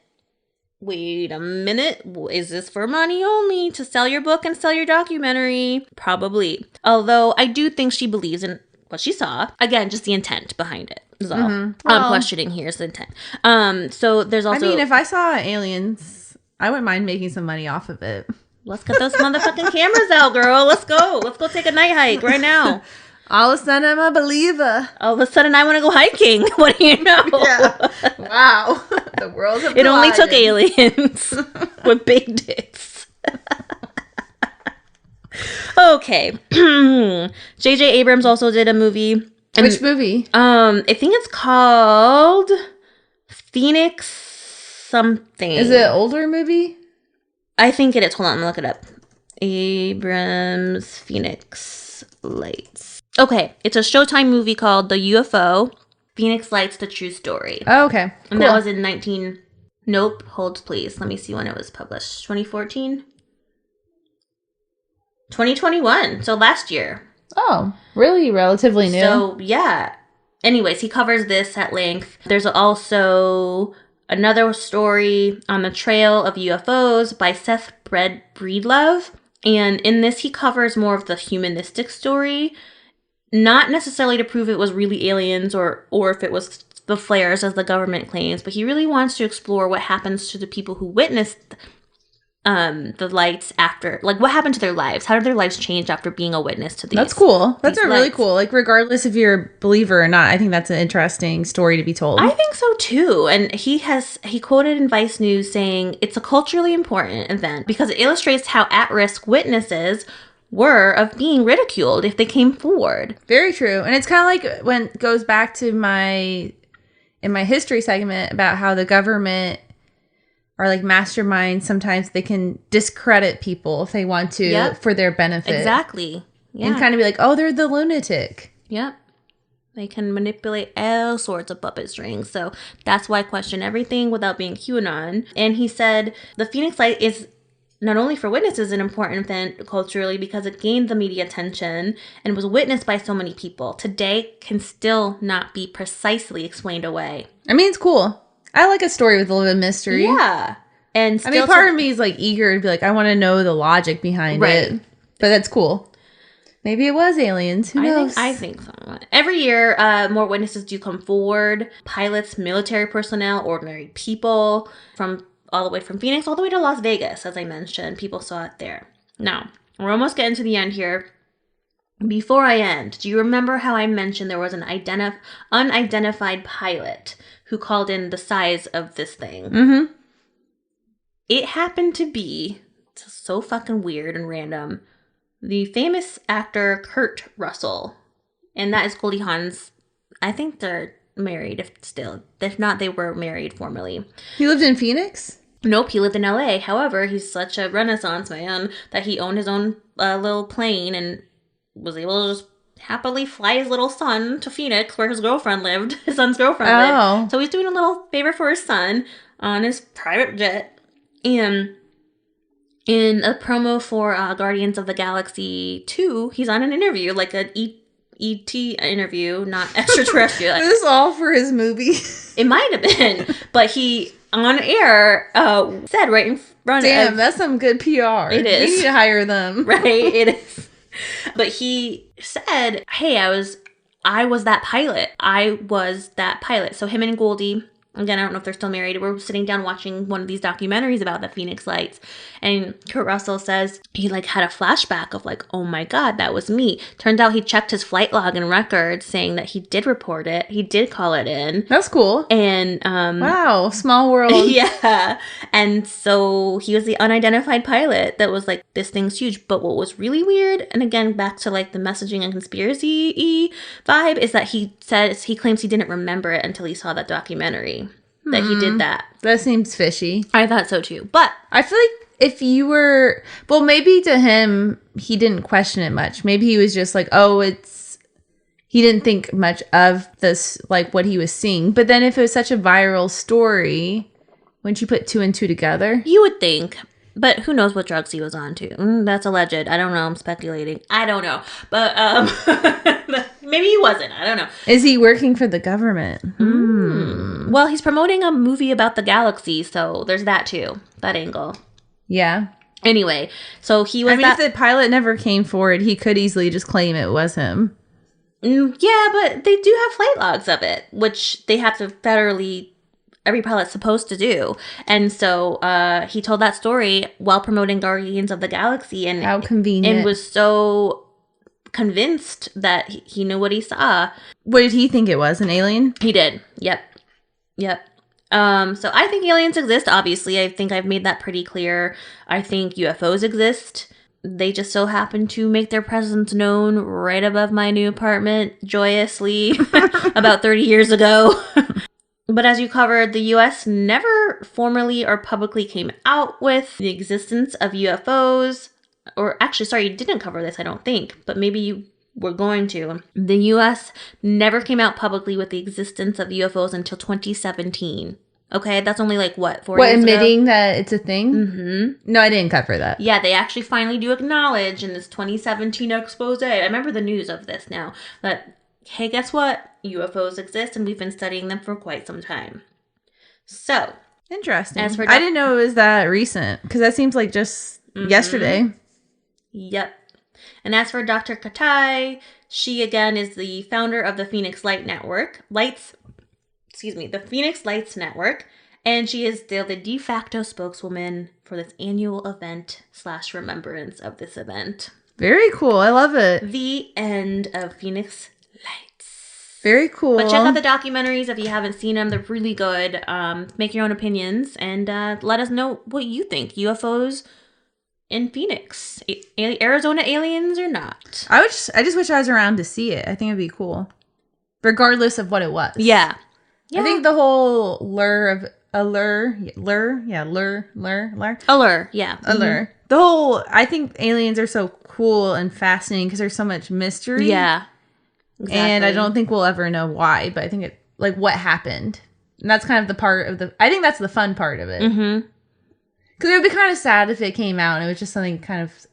Is this for money only? To sell your book and sell your documentary? Probably. Although I do think she believes in what she saw. Again, just the intent behind it is all. Mm-hmm. Well, I'm questioning here is the intent. So there's also... I mean, if I saw aliens, I wouldn't mind making some money off of it. Let's get those motherfucking cameras out, girl. Let's go. Let's go take a night hike right now. All of a sudden, I'm a believer. All of a sudden, I want to go hiking. What do you know? Yeah. Wow. The world's a It only took aliens with big dicks. Okay. J.J. Abrams also did a movie. Which movie? I think it's called Phoenix something. Is it an older movie? I think it is. Hold on, I'm gonna look it up. Abrams Phoenix Lights. Okay, it's a Showtime movie called The UFO, Phoenix Lights, The True Story. Oh, okay. And that was in Nope, hold please. Let me see when it was published. 2014? 2021, so last year. Oh, really relatively new. So, yeah. Anyways, he covers this at length. There's also another story on the trail of UFOs by Seth Breedlove. And in this, he covers more of the humanistic story. Not necessarily to prove it was really aliens or if it was the flares as the government claims, but he really wants to explore what happens to the people who witnessed the lights after, like, what happened to their lives? How did their lives change after being a witness to these? That's cool. That's really lights. Cool. Like, regardless if you're a believer or not, I think that's an interesting story to be told. I think so too. And he quoted in Vice News saying it's a culturally important event because it illustrates how at-risk witnesses were of being ridiculed if they came forward. Very true. And it's kind of like when it goes back to in my history segment about how the government are like masterminds. Sometimes they can discredit people if they want to for their benefit. Exactly. Yeah. And kind of be like, oh, they're the lunatic. Yep. They can manipulate all sorts of puppet strings. So that's why I question everything without being QAnon. And he said the Phoenix Light is not only for witnesses an important event culturally because it gained the media attention and was witnessed by so many people. Today can still not be precisely explained away. I mean, it's cool. I like a story with a little bit of mystery. Yeah. And I mean, part of me is like eager to be like, I want to know the logic behind it. But that's cool. Maybe it was aliens. Who knows? I think so. Every year, more witnesses do come forward. Pilots, military personnel, ordinary people, from all the way from Phoenix all the way to Las Vegas, as I mentioned. People saw it there. Now, we're almost getting to the end here. Before I end, do you remember how I mentioned there was an unidentified pilot who called in the size of this thing? Mm-hmm. It happened to be so fucking weird and random. the famous actor Kurt Russell. And that is Goldie Hawn's. I think they're married still. If not, they were married formerly. He lived in Phoenix? Nope, he lived in LA. However, he's such a Renaissance man that he owned his own little plane and was able to just happily fly his little son to Phoenix where his girlfriend lived. His son's girlfriend lived. So he's doing a little favor for his son on his private jet. And in a promo for Guardians of the Galaxy 2, he's on an interview, like an ET interview, not extraterrestrial. Was this all for his movie? It might have been, but he on air said right in front of. Damn, that's some good PR. It is. We need to hire them, right? It is. But he said, "Hey, I was that pilot. I was that pilot." So him and Goldie. Again, I don't know if they're still married. We're sitting down watching one of these documentaries about the Phoenix Lights. And Kurt Russell says he like had a flashback of like, oh my God, that was me. Turns out he checked his flight log and records saying that he did report it. He did call it in. That's cool. And wow, small world. Yeah. And so he was the unidentified pilot that was like, this thing's huge. But what was really weird, and again, back to like the messaging and conspiracy vibe, is that he claims he didn't remember it until he saw that documentary. That he did that. That seems fishy. I thought so too. But I feel like if you were, well, maybe to him, he didn't question it much. Maybe he was just like, oh, he didn't think much of this, like what he was seeing. But then if it was such a viral story, wouldn't you put two and two together? You would think. But who knows what drugs he was on to? That's alleged. I don't know. I'm speculating. I don't know. But maybe he wasn't. I don't know. Is he working for the government? Well, he's promoting a movie about the galaxy, so there's that too. That angle. Yeah. Anyway, so he was. I mean, if the pilot never came forward, he could easily just claim it was him. Yeah, but they do have flight logs of it, which they have to federally. Every pilot's supposed to do. And so he told that story while promoting Guardians of the Galaxy. And how convenient. And was so convinced that he knew what he saw. What did he think it was? An alien? He did. Yep. So I think aliens exist, obviously. I think I've made that pretty clear. I think UFOs exist. They just so happen to make their presence known right above my new apartment joyously about 30 years ago. But as you covered, the U.S. never formally or publicly came out with the existence of UFOs. Or actually, sorry, you didn't cover this, I don't think. But maybe you were going to. The U.S. never came out publicly with the existence of UFOs until 2017. Okay, that's only like, what, 4 years ago? Admitting that it's a thing? Mm-hmm. No, I didn't cover that. Yeah, they actually finally do acknowledge in this 2017 expose. I remember the news of this now. That, hey, guess what? UFOs exist, and we've been studying them for quite some time. So, interesting. I didn't know it was that recent, because that seems like just yesterday. Yep. And as for Dr. Katai, she again is the founder of the Phoenix the Phoenix Lights Network, and she is still the de facto spokeswoman for this annual event / remembrance of this event. Very cool. I love it. The end of Phoenix Lights. Very cool. But check out the documentaries if you haven't seen them. They're really good. Make your own opinions and let us know what you think. UFOs in Phoenix. Arizona aliens or not? I just wish I was around to see it. I think it'd be cool. Regardless of what it was. Yeah. I think the whole allure. The whole, I think aliens are so cool and fascinating because there's so much mystery. Yeah. Exactly. And I don't think we'll ever know why, but I think it, like, what happened. And that's kind of the part of I think that's the fun part of it. Mm-hmm. Because it would be kind of sad if it came out and it was just something kind of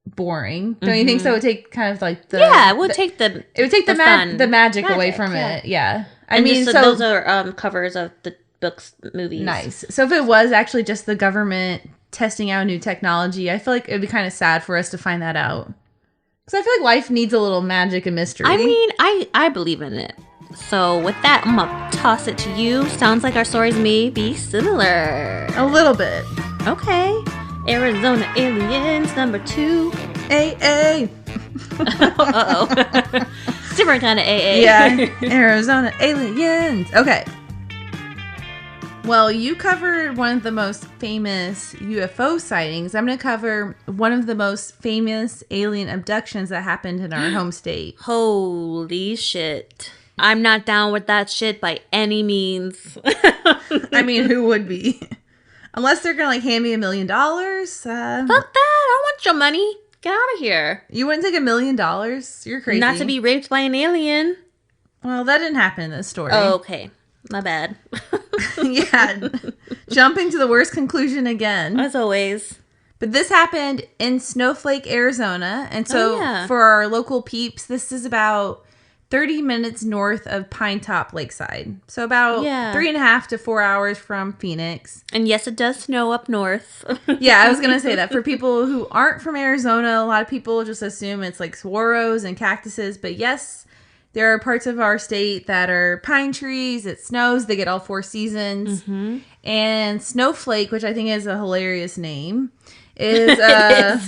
boring. Don't you think so? It would take kind of like the... Yeah, it would take the magic away from it. Yeah. I mean, so those are covers of the books, movies. Nice. So if it was actually just the government testing out new technology, I feel like it would be kind of sad for us to find that out. Because I feel like life needs a little magic and mystery. I mean, I believe in it. So with that, I'm going to toss it to you. Sounds like our stories may be similar. A little bit. Okay. Arizona Aliens, number 2. AA. Uh-oh. Different kind of AA. Yeah. Arizona Aliens. Okay. Well, you covered one of the most famous UFO sightings. I'm going to cover one of the most famous alien abductions that happened in our home state. Holy shit. I'm not down with that shit by any means. I mean, who would be? Unless they're going to, like, hand me $1 million. Fuck that. I want your money. Get out of here. You wouldn't take $1 million? You're crazy. Not to be raped by an alien. Well, that didn't happen in this story. Oh, okay. My bad. Yeah. Jumping to the worst conclusion again. As always. But this happened in Snowflake, Arizona. And so for our local peeps, this is about 30 minutes north of Pinetop Lakeside. So about 3.5 to 4 hours from Phoenix. And yes, it does snow up north. Yeah, I was going to say that. For people who aren't from Arizona, a lot of people just assume it's like saguaros and cactuses. But yes, there are parts of our state that are pine trees. It snows. They get all 4 seasons. Mm-hmm. And Snowflake, which I think is a hilarious name, is yeah,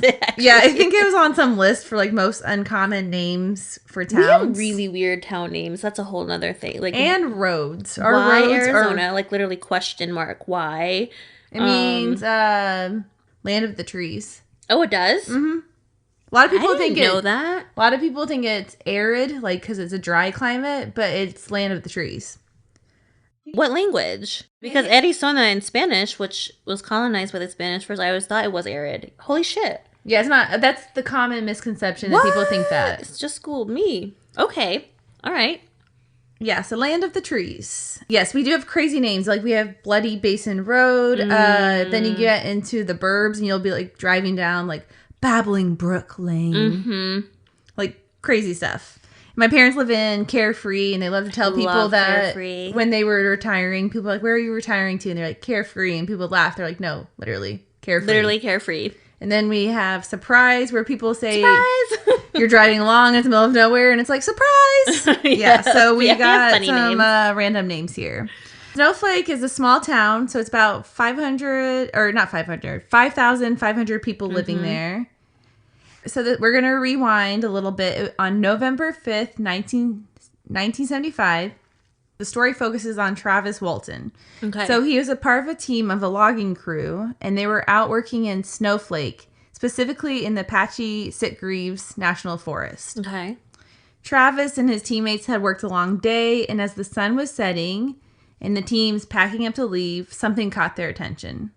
I think it was on some list for like most uncommon names for towns. We have really weird town names. That's a whole nother thing. Like, and roads. Our why roads Arizona? Like literally question mark why? It means land of the trees. Oh, it does. Mm-hmm. A lot of people know that. A lot of people think it's arid, like because it's a dry climate, but it's land of the trees. What language? Because Arizona in Spanish, which was colonized by the Spanish first, I always thought it was arid. Holy shit. Yeah, it's not. That's the common misconception that people think that. It's just schooled me. Okay. All right. Yeah, so land of the trees. Yes, we do have crazy names. Like we have Bloody Basin Road. Then you get into the burbs and you'll be like driving down like Babbling Brook Lane. Mm-hmm. Like crazy stuff. My parents live in Carefree, and they love to tell people that Carefree. When they were retiring, people are like, where are you retiring to? And they're like, Carefree. And people laugh. They're like, no, literally, Carefree. Literally Carefree. And then we have Surprise, where people say, surprise! You're driving along in the middle of nowhere, and it's like, surprise! Yeah, so we got some random names here. Snowflake is a small town, so it's about 5,500 people living there. So that we're going to rewind a little bit. On November 5th, 1975, the story focuses on Travis Walton. Okay. So he was a part of a team of a logging crew, and they were out working in Snowflake, specifically in the Apache Sitgreaves National Forest. Okay. Travis and his teammates had worked a long day, and as the sun was setting and the team's packing up to leave, something caught their attention.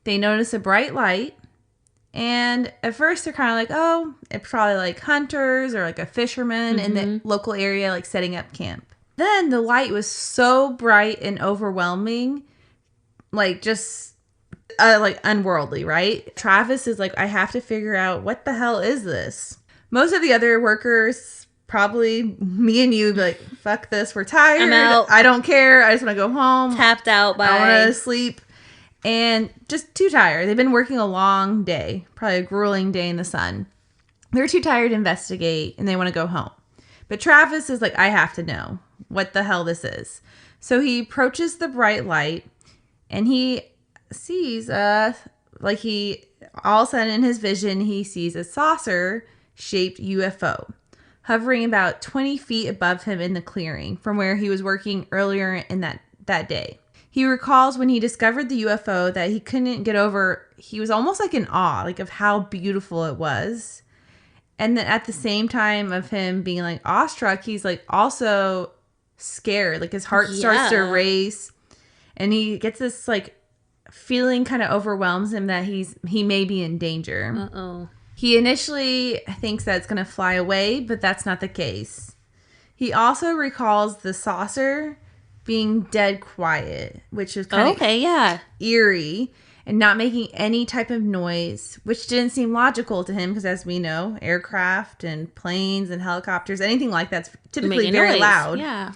They noticed a bright light. And at first they're kind of like, oh, it's probably like hunters or like a fisherman in the local area, like setting up camp. Then the light was so bright and overwhelming, like just like unworldly, right? Travis is like, I have to figure out what the hell is this? Most of the other workers, probably me and you, would be like, fuck this, we're tired. I'm out. I don't care. I just want to go home. Tapped out. Bye. I want to sleep. And just too tired. They've been working a long day, probably a grueling day in the sun. They're too tired to investigate and they want to go home. But Travis is like, I have to know what the hell this is. So he approaches the bright light and he sees, all of a sudden in his vision, he sees a saucer-shaped UFO hovering about 20 feet above him in the clearing from where he was working earlier in that day. He recalls when he discovered the UFO that he couldn't get over. He was almost like in awe, like of how beautiful it was. And then at the same time of him being like awestruck, he's like also scared. Like his heart starts to race. And he gets this like feeling kind of overwhelms him that he may be in danger. Uh-oh. He initially thinks that it's going to fly away, but that's not the case. He also recalls the saucer being dead quiet, which is kind of eerie and not making any type of noise, which didn't seem logical to him because, as we know, aircraft and planes and helicopters, anything like that's typically very loud. Yeah.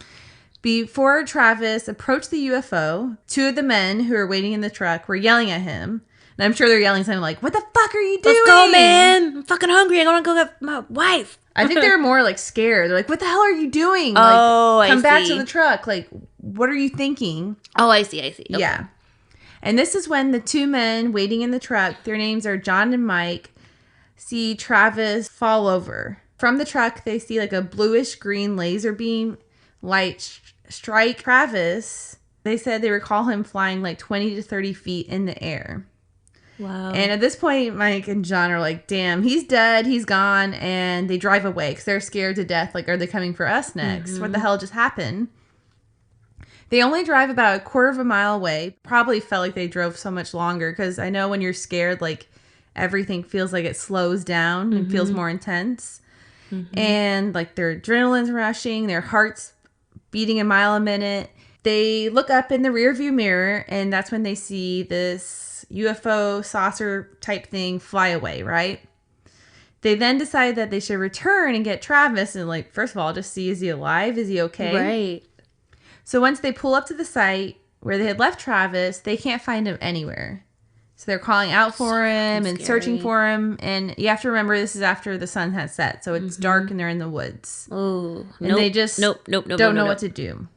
Before Travis approached the UFO, 2 of the men who were waiting in the truck were yelling at him. And I'm sure they're yelling something like, what the fuck are you doing? Let's go, man. I'm fucking hungry. I want to go get my wife. I think they're more like scared. They're like, what the hell are you doing? Like, come back to the truck. Like, what are you thinking? Oh, I see. Okay. Yeah. And this is when the 2 men waiting in the truck, their names are John and Mike, see Travis fall over. From the truck, they see like a bluish green laser beam light strike Travis They said they recall him flying like 20 to 30 feet in the air. Wow. And at this point, Mike and John are like, damn, he's dead, he's gone. And they drive away because they're scared to death. Like, are they coming for us next? What the hell just happened? They only drive about a quarter of a mile away. Probably felt like they drove so much longer because I know when you're scared, like, everything feels like it slows down and feels more intense. And, like, their adrenaline's rushing, their heart's beating a mile a minute. They look up in the rearview mirror, and that's when they see this UFO saucer type thing fly away, right? They then decide that they should return and get Travis and, like, first of all, just see, is he alive? Is he okay? Right. So once they pull up to the site where they had left Travis, they can't find him anywhere. So they're calling out for him and searching for him. And you have to remember, this is after the sun has set. So it's dark and they're in the woods. Oh, and they just don't know what to do.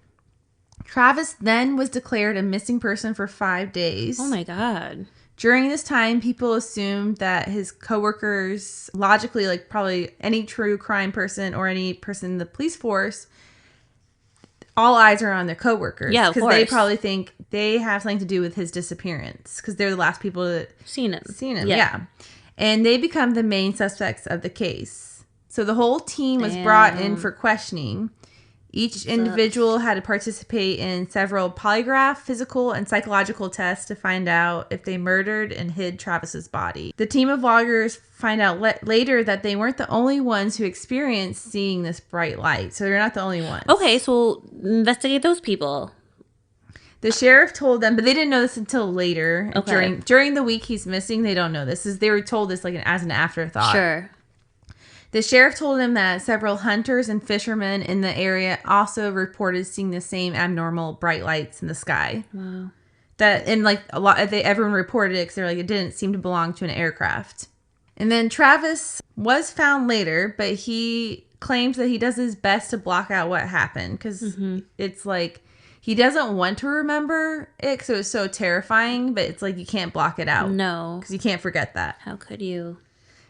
Travis then was declared a missing person for 5 days. Oh my God. During this time, people assumed that his coworkers, logically, like probably any true crime person or any person in the police force, all eyes are on their coworkers. Yeah, of course. Because they probably think they have something to do with his disappearance because they're the last people that seen him. Yeah. And they become the main suspects of the case. So the whole team was brought in for questioning. Each individual had to participate in several polygraph, physical, and psychological tests to find out if they murdered and hid Travis's body. The team of loggers find out later that they weren't the only ones who experienced seeing this bright light. So they're not the only ones. Okay, so investigate those people. The sheriff told them, but they didn't know this until later. Okay. During the week he's missing, they don't know this. They were told this like as an afterthought. Sure. The sheriff told him that several hunters and fishermen in the area also reported seeing the same abnormal bright lights in the sky. Wow. That and like everyone reported it because they're like it didn't seem to belong to an aircraft. And then Travis was found later, but he claims that he does his best to block out what happened because it's like he doesn't want to remember it because it was so terrifying. But it's like you can't block it out. No, because you can't forget that. How could you?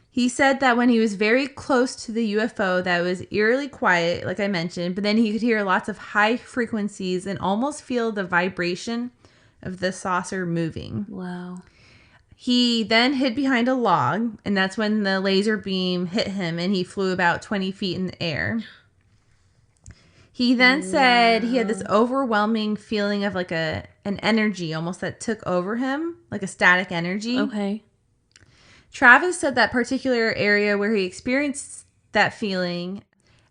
He said that when he was very close to the UFO, that was eerily quiet, like I mentioned, but then he could hear lots of high frequencies and almost feel the vibration of the saucer moving. Wow. He then hid behind a log, and that's when the laser beam hit him, and he flew about 20 feet in the air. He then said he had this overwhelming feeling of like an energy almost that took over him, like a static energy. Okay. Travis said that particular area where he experienced that feeling,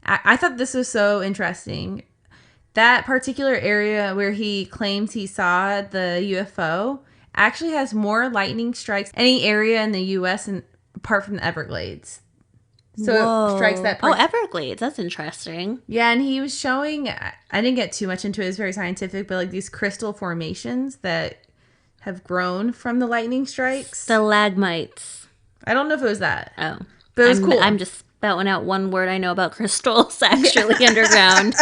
I thought this was so interesting. That particular area where he claims he saw the UFO actually has more lightning strikes than any area in the U.S. apart from the Everglades. So it strikes that. Everglades. That's interesting. Yeah, and he was showing, I didn't get too much into it. It's very scientific, but like these crystal formations that have grown from the lightning strikes. Stalagmites. I don't know if it was that. Oh. But it was cool. I'm just spouting out one word I know about crystals actually underground.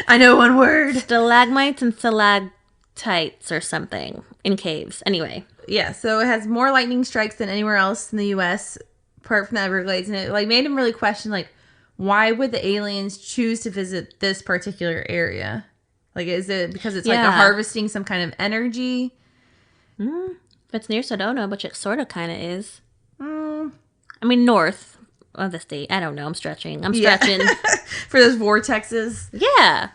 I know one word. Stalagmites and stalactites or something in caves. Anyway. Yeah, so it has more lightning strikes than anywhere else in the U.S. apart from the Everglades. And it like made him really question, like, why would the aliens choose to visit this particular area? Like, is it because it's like harvesting some kind of energy? If it's near Sedona, which it sort of kind of is. I mean, north of the state. I don't know. I'm stretching. For those vortexes. Yeah.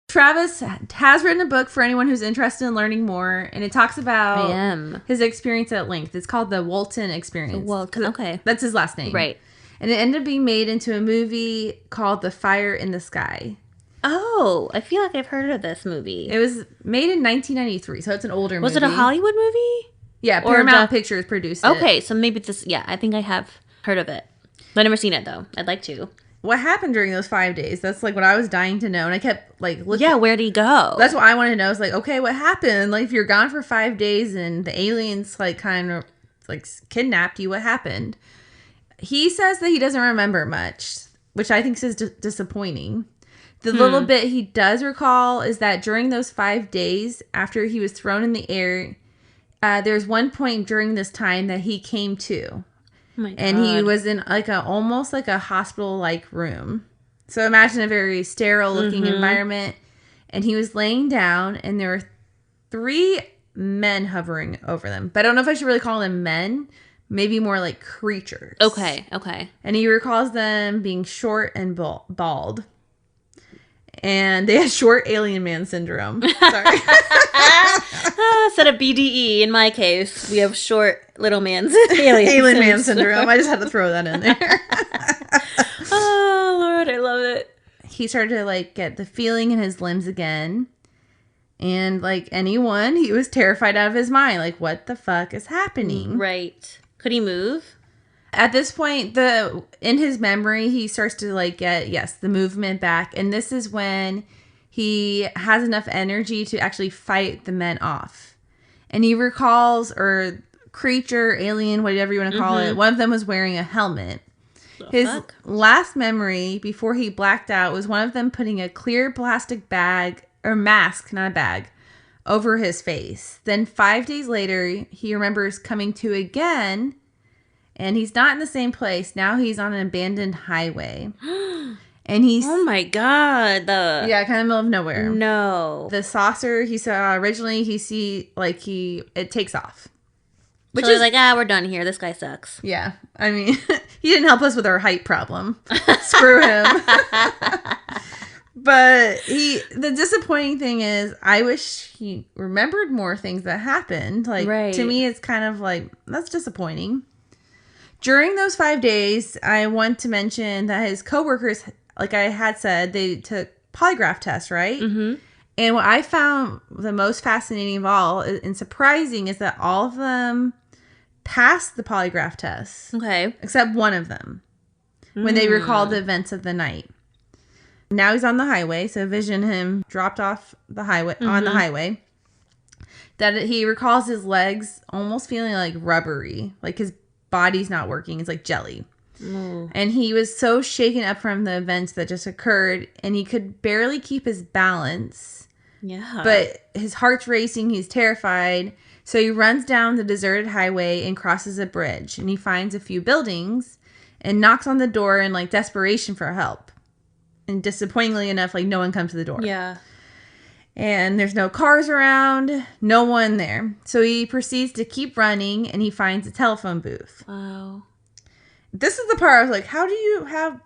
Travis has written a book for anyone who's interested in learning more, and it talks about his experience at length. It's called the Walton Experience. Okay. That's his last name. Right. And it ended up being made into a movie called The Fire in the Sky. Oh, I feel like I've heard of this movie. It was made in 1993, so it's an older movie. Was it a Hollywood movie? Yeah, Paramount Pictures produced it. Okay, so maybe this, I think I have heard of it. I've never seen it, though. I'd like to. What happened during those 5 days? That's like what I was dying to know. And I kept like looking. Yeah, where'd he go? That's what I want to know. It's like, okay, what happened? Like, if you're gone for 5 days and the aliens like kind of like kidnapped you, what happened? He says that he doesn't remember much, which I think is disappointing. The little bit he does recall is that during those 5 days after he was thrown in the air, there's one point during this time that he came to. Oh my God. And he was in like almost like a hospital-like room. So imagine a very sterile-looking environment. And he was laying down, and there were 3 men hovering over them. But I don't know if I should really call them men. Maybe more like creatures. Okay. And he recalls them being short and bald. And they had short alien man syndrome. Sorry. Instead of BDE, in my case, we have short little man's alien man syndrome. I just had to throw that in there. Oh, Lord, I love it. He started to, like, get the feeling in his limbs again. And like anyone, he was terrified out of his mind. Like, what the fuck is happening? Right. Could he move? At this point, in his memory, he starts to like get, the movement back. And this is when he has enough energy to actually fight the men off. And he recalls, or creature, alien, whatever you want to call it, one of them was wearing a helmet. His last memory before he blacked out was one of them putting a clear plastic bag, or mask, not a bag, over his face. Then 5 days later, he remembers coming to again, and he's not in the same place. Now he's on an abandoned highway. And he's... Oh my God. kind of middle of nowhere. No. The saucer he saw originally, it takes off. Which is like, we're done here. This guy sucks. Yeah. I mean, he didn't help us with our height problem. Screw him. But the disappointing thing is, I wish he remembered more things that happened. Like, to me, it's kind of like, that's disappointing. During those 5 days, I want to mention that his coworkers, like I had said, they took polygraph tests, right? Mm-hmm. And what I found the most fascinating of all and surprising is that all of them passed the polygraph tests. Okay. Except one of them. When they recalled the events of the night. Now he's on the highway, so vision him dropped off the highway on the highway. That he recalls his legs almost feeling like rubbery, like his body's not working. It's like jelly. And he was so shaken up from the events that just occurred, and he could barely keep his balance. Yeah. But his heart's racing. He's terrified. So he runs down the deserted highway and crosses a bridge, and he finds a few buildings and knocks on the door in like desperation for help. And disappointingly enough, like, no one comes to the door. Yeah. And there's no cars around, no one there. So he proceeds to keep running, and he finds a telephone booth. Wow. This is the part I was like, how do you have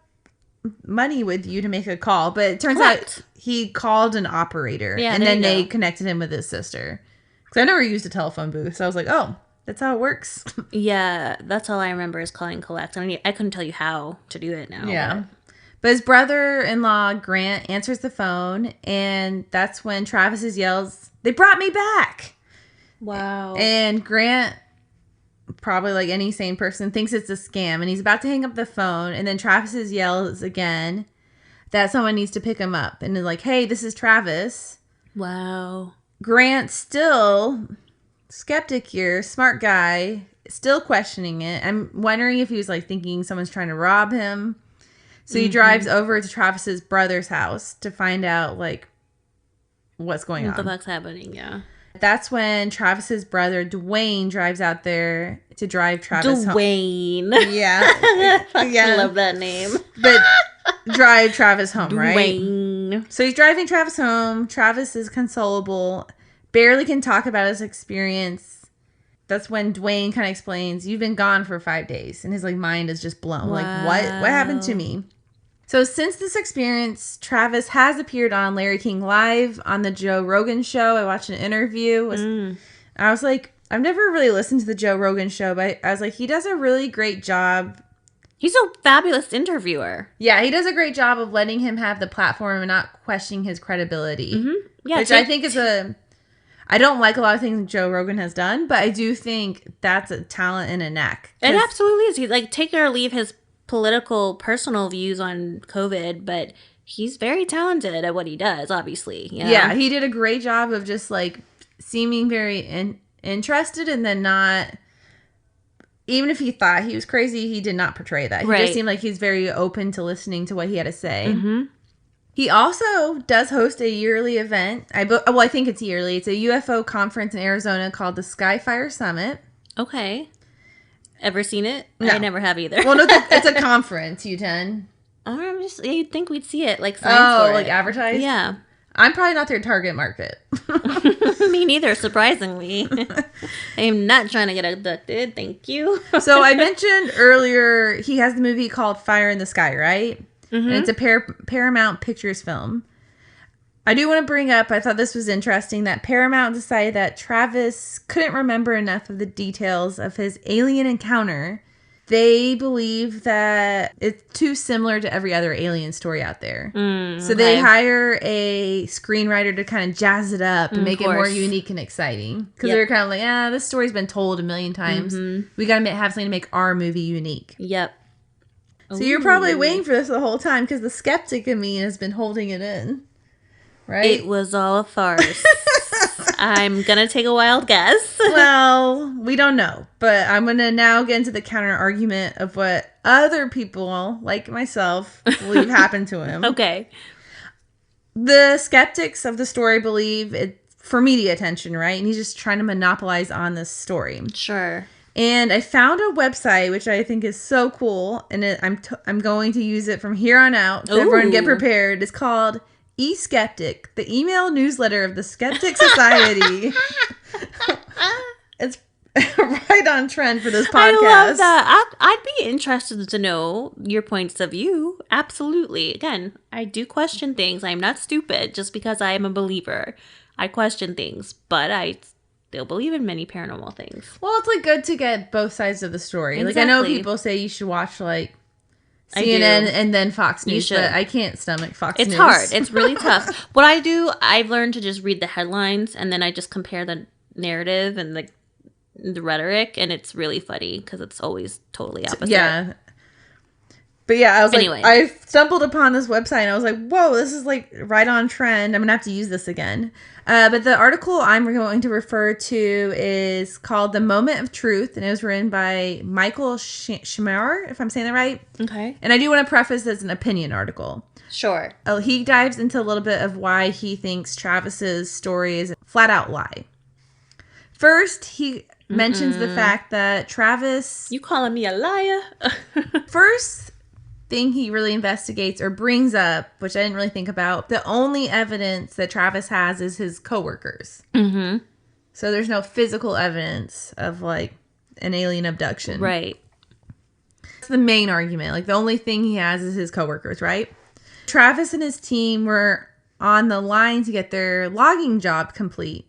money with you to make a call? But it turns out he called an operator. Yeah, and then they connected him with his sister. Because I never used a telephone booth. So I was like, oh, that's how it works. Yeah, that's all I remember is calling collect. I mean, I couldn't tell you how to do it now. Yeah. But his brother-in-law, Grant, answers the phone, and that's when Travis yells, "They brought me back!" Wow. And Grant, probably like any sane person, thinks it's a scam, and he's about to hang up the phone, and then Travis yells again that someone needs to pick him up, and is like, "Hey, this is Travis." Wow. Grant, still skeptic here, smart guy, still questioning it. I'm wondering if he was like thinking someone's trying to rob him. So he drives over to Travis's brother's house to find out, like, what's going on. What the fuck's happening, yeah. That's when Travis's brother, Dwayne, drives out there to drive Travis home. Dwayne. Yeah. I love that name. But drive Travis home, right? Dwayne. So he's driving Travis home. Travis is consolable. Barely can talk about his experience. That's when Dwayne kind of explains, "You've been gone for 5 days." And his like mind is just blown. Wow. Like, what happened to me? So since this experience, Travis has appeared on Larry King Live, on the Joe Rogan Show. I watched an interview. I was like, I've never really listened to the Joe Rogan Show, but I was like, he does a really great job. He's a fabulous interviewer. Yeah, he does a great job of letting him have the platform and not questioning his credibility. Mm-hmm. Yeah, which I think is I don't like a lot of things Joe Rogan has done, but I do think that's a talent and a knack. It absolutely is. He's like, take or leave his political, personal views on COVID, but he's very talented at what he does, obviously. You know? Yeah, he did a great job of just like seeming very interested, and then not, even if he thought he was crazy, he did not portray that. He just seemed like he's very open to listening to what he had to say. Mm-hmm. He also does host a yearly event. I think it's yearly. It's a UFO conference in Arizona called the Skyfire Summit. Okay. Ever seen it? No. I never have either. Well, no, it's a conference, you 10. You'd think we'd see it, like, signs for like it. advertised? Yeah. I'm probably not their target market. Me neither, surprisingly. I am not trying to get abducted. Thank you. So I mentioned earlier he has the movie called Fire in the Sky, right? Mm-hmm. And it's a Paramount Pictures film. I do want to bring up, I thought this was interesting, that Paramount decided that Travis couldn't remember enough of the details of his alien encounter. They believe that it's too similar to every other alien story out there. So they hire a screenwriter to kind of jazz it up and make it more unique and exciting. Because they're kind of like, this story's been told a million times. We got to have something to make our movie unique. Yep. So you're probably waiting for this the whole time because the skeptic in me has been holding it in. Right? It was all a farce. I'm going to take a wild guess. Well, we don't know. But I'm going to now get into the counter argument of what other people, like myself, believe happened to him. Okay. The skeptics of the story believe it's for media attention, right? And he's just trying to monopolize on this story. Sure. And I found a website, which I think is so cool. And I'm going to use it from here on out. So everyone get prepared. It's called E-Skeptic, the email newsletter of the Skeptic Society. It's right on trend for this podcast. I love that. I'd be interested to know your points of view. Absolutely. Again, I do question things. I'm not stupid just because I am a believer. I question things, but I still believe in many paranormal things. Well, it's like good to get both sides of the story. Exactly. Like I know people say you should watch like CNN and then Fox News, but I can't stomach Fox News. It's hard. It's really tough. What I do, I've learned to just read the headlines and then I just compare the narrative and the rhetoric, and it's really funny because it's always totally opposite. Yeah. But yeah, I was like, I stumbled upon this website and I was like, whoa, this is like right on trend. I'm going to have to use this again. But the article I'm going to refer to is called The Moment of Truth, and it was written by Michael Schmear, if I'm saying that right. Okay. And I do want to preface this as an opinion article. Sure. He dives into a little bit of why he thinks Travis's story is a flat out lie. First, he mentions the fact that Travis... You calling me a liar? First thing he really investigates or brings up, which I didn't really think about, the only evidence that Travis has is his coworkers. Mm-hmm. So there's no physical evidence of like an alien abduction. Right. That's the main argument. Like the only thing he has is his coworkers, right? Travis and his team were on the line to get their logging job complete.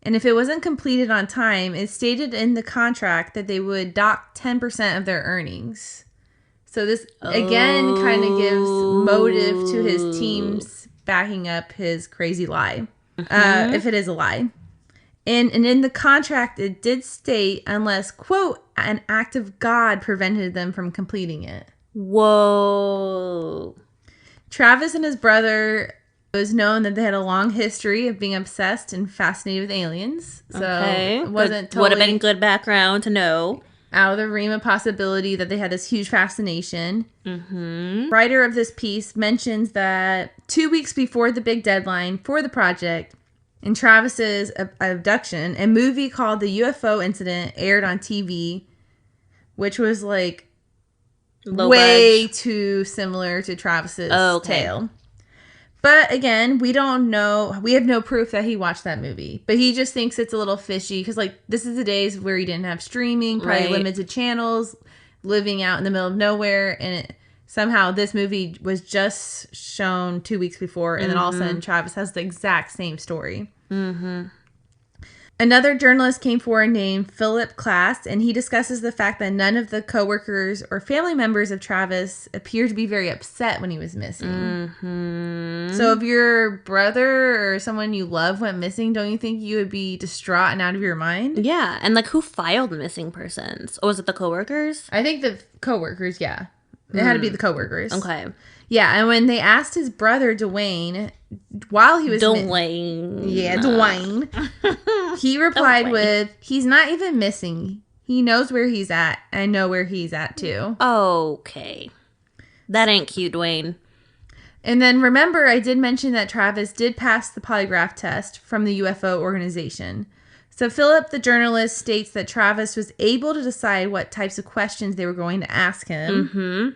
And if it wasn't completed on time, it stated in the contract that they would dock 10% of their earnings. So this, again, kind of gives motive to his team's backing up his crazy lie, if it is a lie. And in the contract, it did state, unless, quote, an act of God prevented them from completing it. Whoa. Travis and his brother... It was known that they had a long history of being obsessed and fascinated with aliens. So it wasn't totally would have been good background to know. Out of the realm of possibility that they had this huge fascination. Mm-hmm. Writer of this piece mentions that 2 weeks before the big deadline for the project, in Travis's abduction, a movie called The UFO Incident aired on TV, which was like way too similar to Travis's tale. But again, we don't know. We have no proof that he watched that movie. But he just thinks it's a little fishy because, like, this is the days where he didn't have streaming, probably limited channels, living out in the middle of nowhere. And somehow this movie was just shown 2 weeks before. And then all of a sudden, Travis has the exact same story. Mm-hmm. Another journalist came forward named Philip Klass, and he discusses the fact that none of the coworkers or family members of Travis appeared to be very upset when he was missing. Mm-hmm. So if your brother or someone you love went missing, don't you think you would be distraught and out of your mind? Yeah, and like who filed missing persons? Or was it the coworkers? I think the coworkers, yeah. It had to be the coworkers. Okay. Yeah, and when they asked his brother, Dwayne, while he was... Dwayne. Dwayne. He replied with, he's not even missing. He knows where he's at. I know where he's at, too. Okay. That ain't cute, Dwayne. And then remember, I did mention that Travis did pass the polygraph test from the UFO organization. So Philip, the journalist, states that Travis was able to decide what types of questions they were going to ask him. Mm-hmm.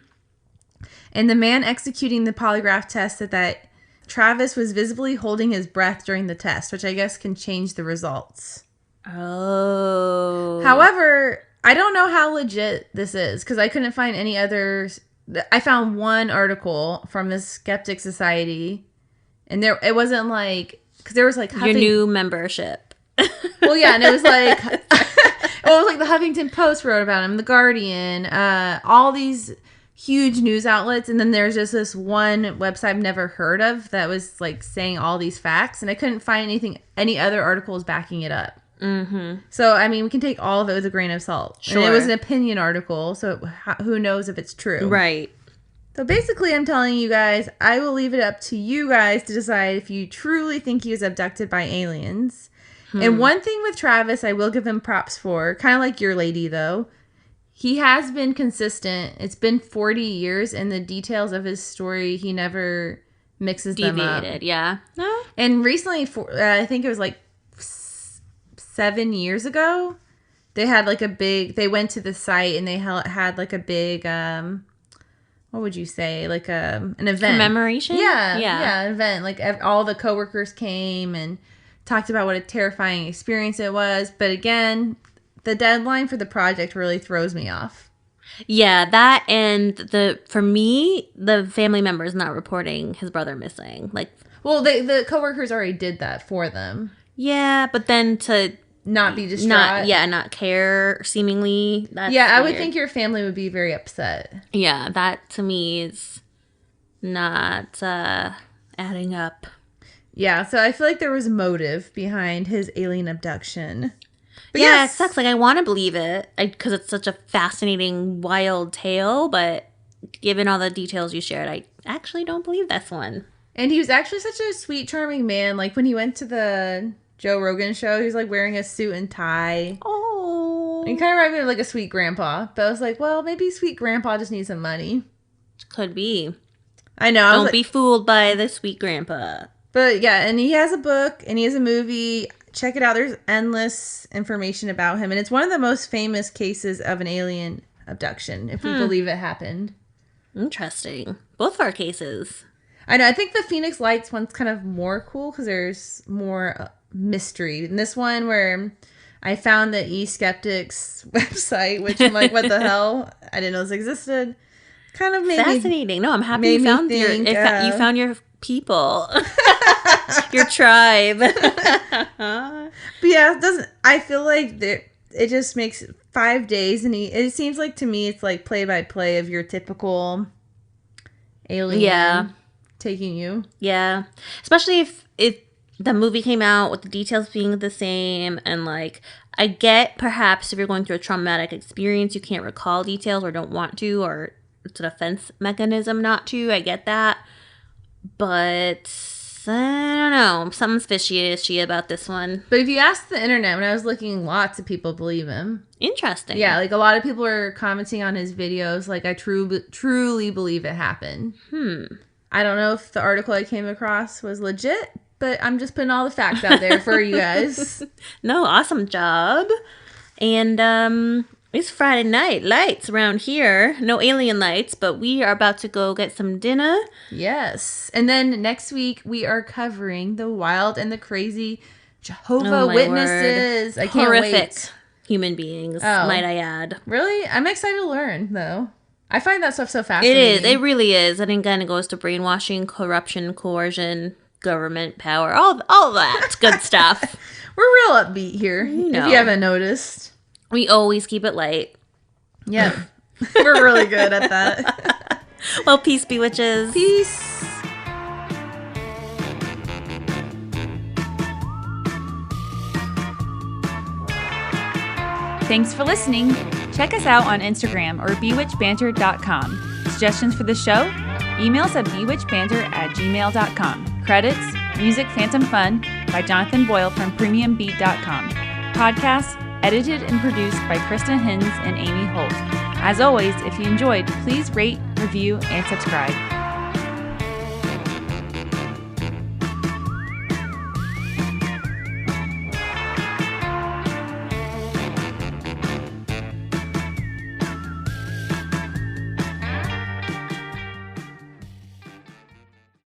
And the man executing the polygraph test said that Travis was visibly holding his breath during the test, which I guess can change the results. Oh. However, I don't know how legit this is because I couldn't find any others. I found one article from the Skeptic Society, and it wasn't like, because there was like your new membership. Well, yeah, and it was like the Huffington Post wrote about him, the Guardian, all these huge news outlets, and then there's just this one website I've never heard of that was like saying all these facts, and I couldn't find any other articles backing it up. Mm-hmm. So, I mean, we can take all of it with a grain of salt. Sure. And it was an opinion article, so who knows if it's true. Right. So basically, I'm telling you guys, I will leave it up to you guys to decide if you truly think he was abducted by aliens. And one thing with Travis, I will give him props for, kind of like your lady, though. He has been consistent. It's been 40 years, and the details of his story, he never mixes them up. Deviated, yeah. No. And recently, I think it was like 7 years ago, they had like they went to the site and they had like a big, what would you say? Like an event. Commemoration? Yeah, an event. Like all the coworkers came and talked about what a terrifying experience it was. But again, the deadline for the project really throws me off. Yeah, that and for me, the family member is not reporting his brother missing. Like, well, the coworkers already did that for them. Yeah, but then to not be distraught. Not care, seemingly. That's I weird. would think your family would be very upset. Yeah, that to me is not adding up. Yeah, so I feel like there was motive behind his alien abduction. But yeah, yes. It sucks. Like, I want to believe it because it's such a fascinating, wild tale, but given all the details you shared, I actually don't believe this one. And he was actually such a sweet, charming man. Like, when he went to the Joe Rogan show, he was, like, wearing a suit and tie. Oh. And kind of reminded me of, like, a sweet grandpa. But I was like, well, maybe sweet grandpa just needs some money. Could be. I know. Don't be fooled by the sweet grandpa. But, yeah, and he has a book, and he has a movie. Check it out. There's endless information about him. And it's one of the most famous cases of an alien abduction, if we believe it happened. Interesting. Both our cases. I know. I think the Phoenix Lights one's kind of more cool because there's more mystery. And this one where I found the E-Skeptics website, which I'm like, what the hell? I didn't know this existed. Kind of made fascinating. No, I'm happy you found you found your people. Your tribe. But yeah, I feel like it just makes 5 days, and it seems like to me it's like play by play of your typical alien taking you. Yeah, especially if the movie came out with the details being the same, and like I get perhaps if you're going through a traumatic experience, you can't recall details or don't want to, or it's a defense mechanism not to. I get that, but I don't know. Something's fishy about this one. But if you ask the internet, when I was looking, lots of people believe him. Interesting. Yeah, like a lot of people are commenting on his videos. Like, I truly believe it happened. I don't know if the article I came across was legit, but I'm just putting all the facts out there for you guys. No, awesome job. And it's Friday night. Lights around here. No alien lights, but we are about to go get some dinner. Yes. And then next week, we are covering the wild and the crazy Jehovah's Witnesses. I can't wait. Human beings, might I add. Really? I'm excited to learn, though. I find that stuff so fascinating. It is. It really is. And again, it goes to brainwashing, corruption, coercion, government power, all that good stuff. We're real upbeat here, if you haven't noticed. We always keep it light. Yeah. We're really good at that. Well, peace, Bewitches. Peace. Thanks for listening. Check us out on Instagram or bewitchbanter.com. Suggestions for the show? Email us at bewitchbanter@gmail.com. Credits, Music Phantom Fun by Jonathan Boyle from premiumbeat.com. Podcast edited and produced by Krista Hins and Amy Holt. As always, if you enjoyed, please rate, review, and subscribe.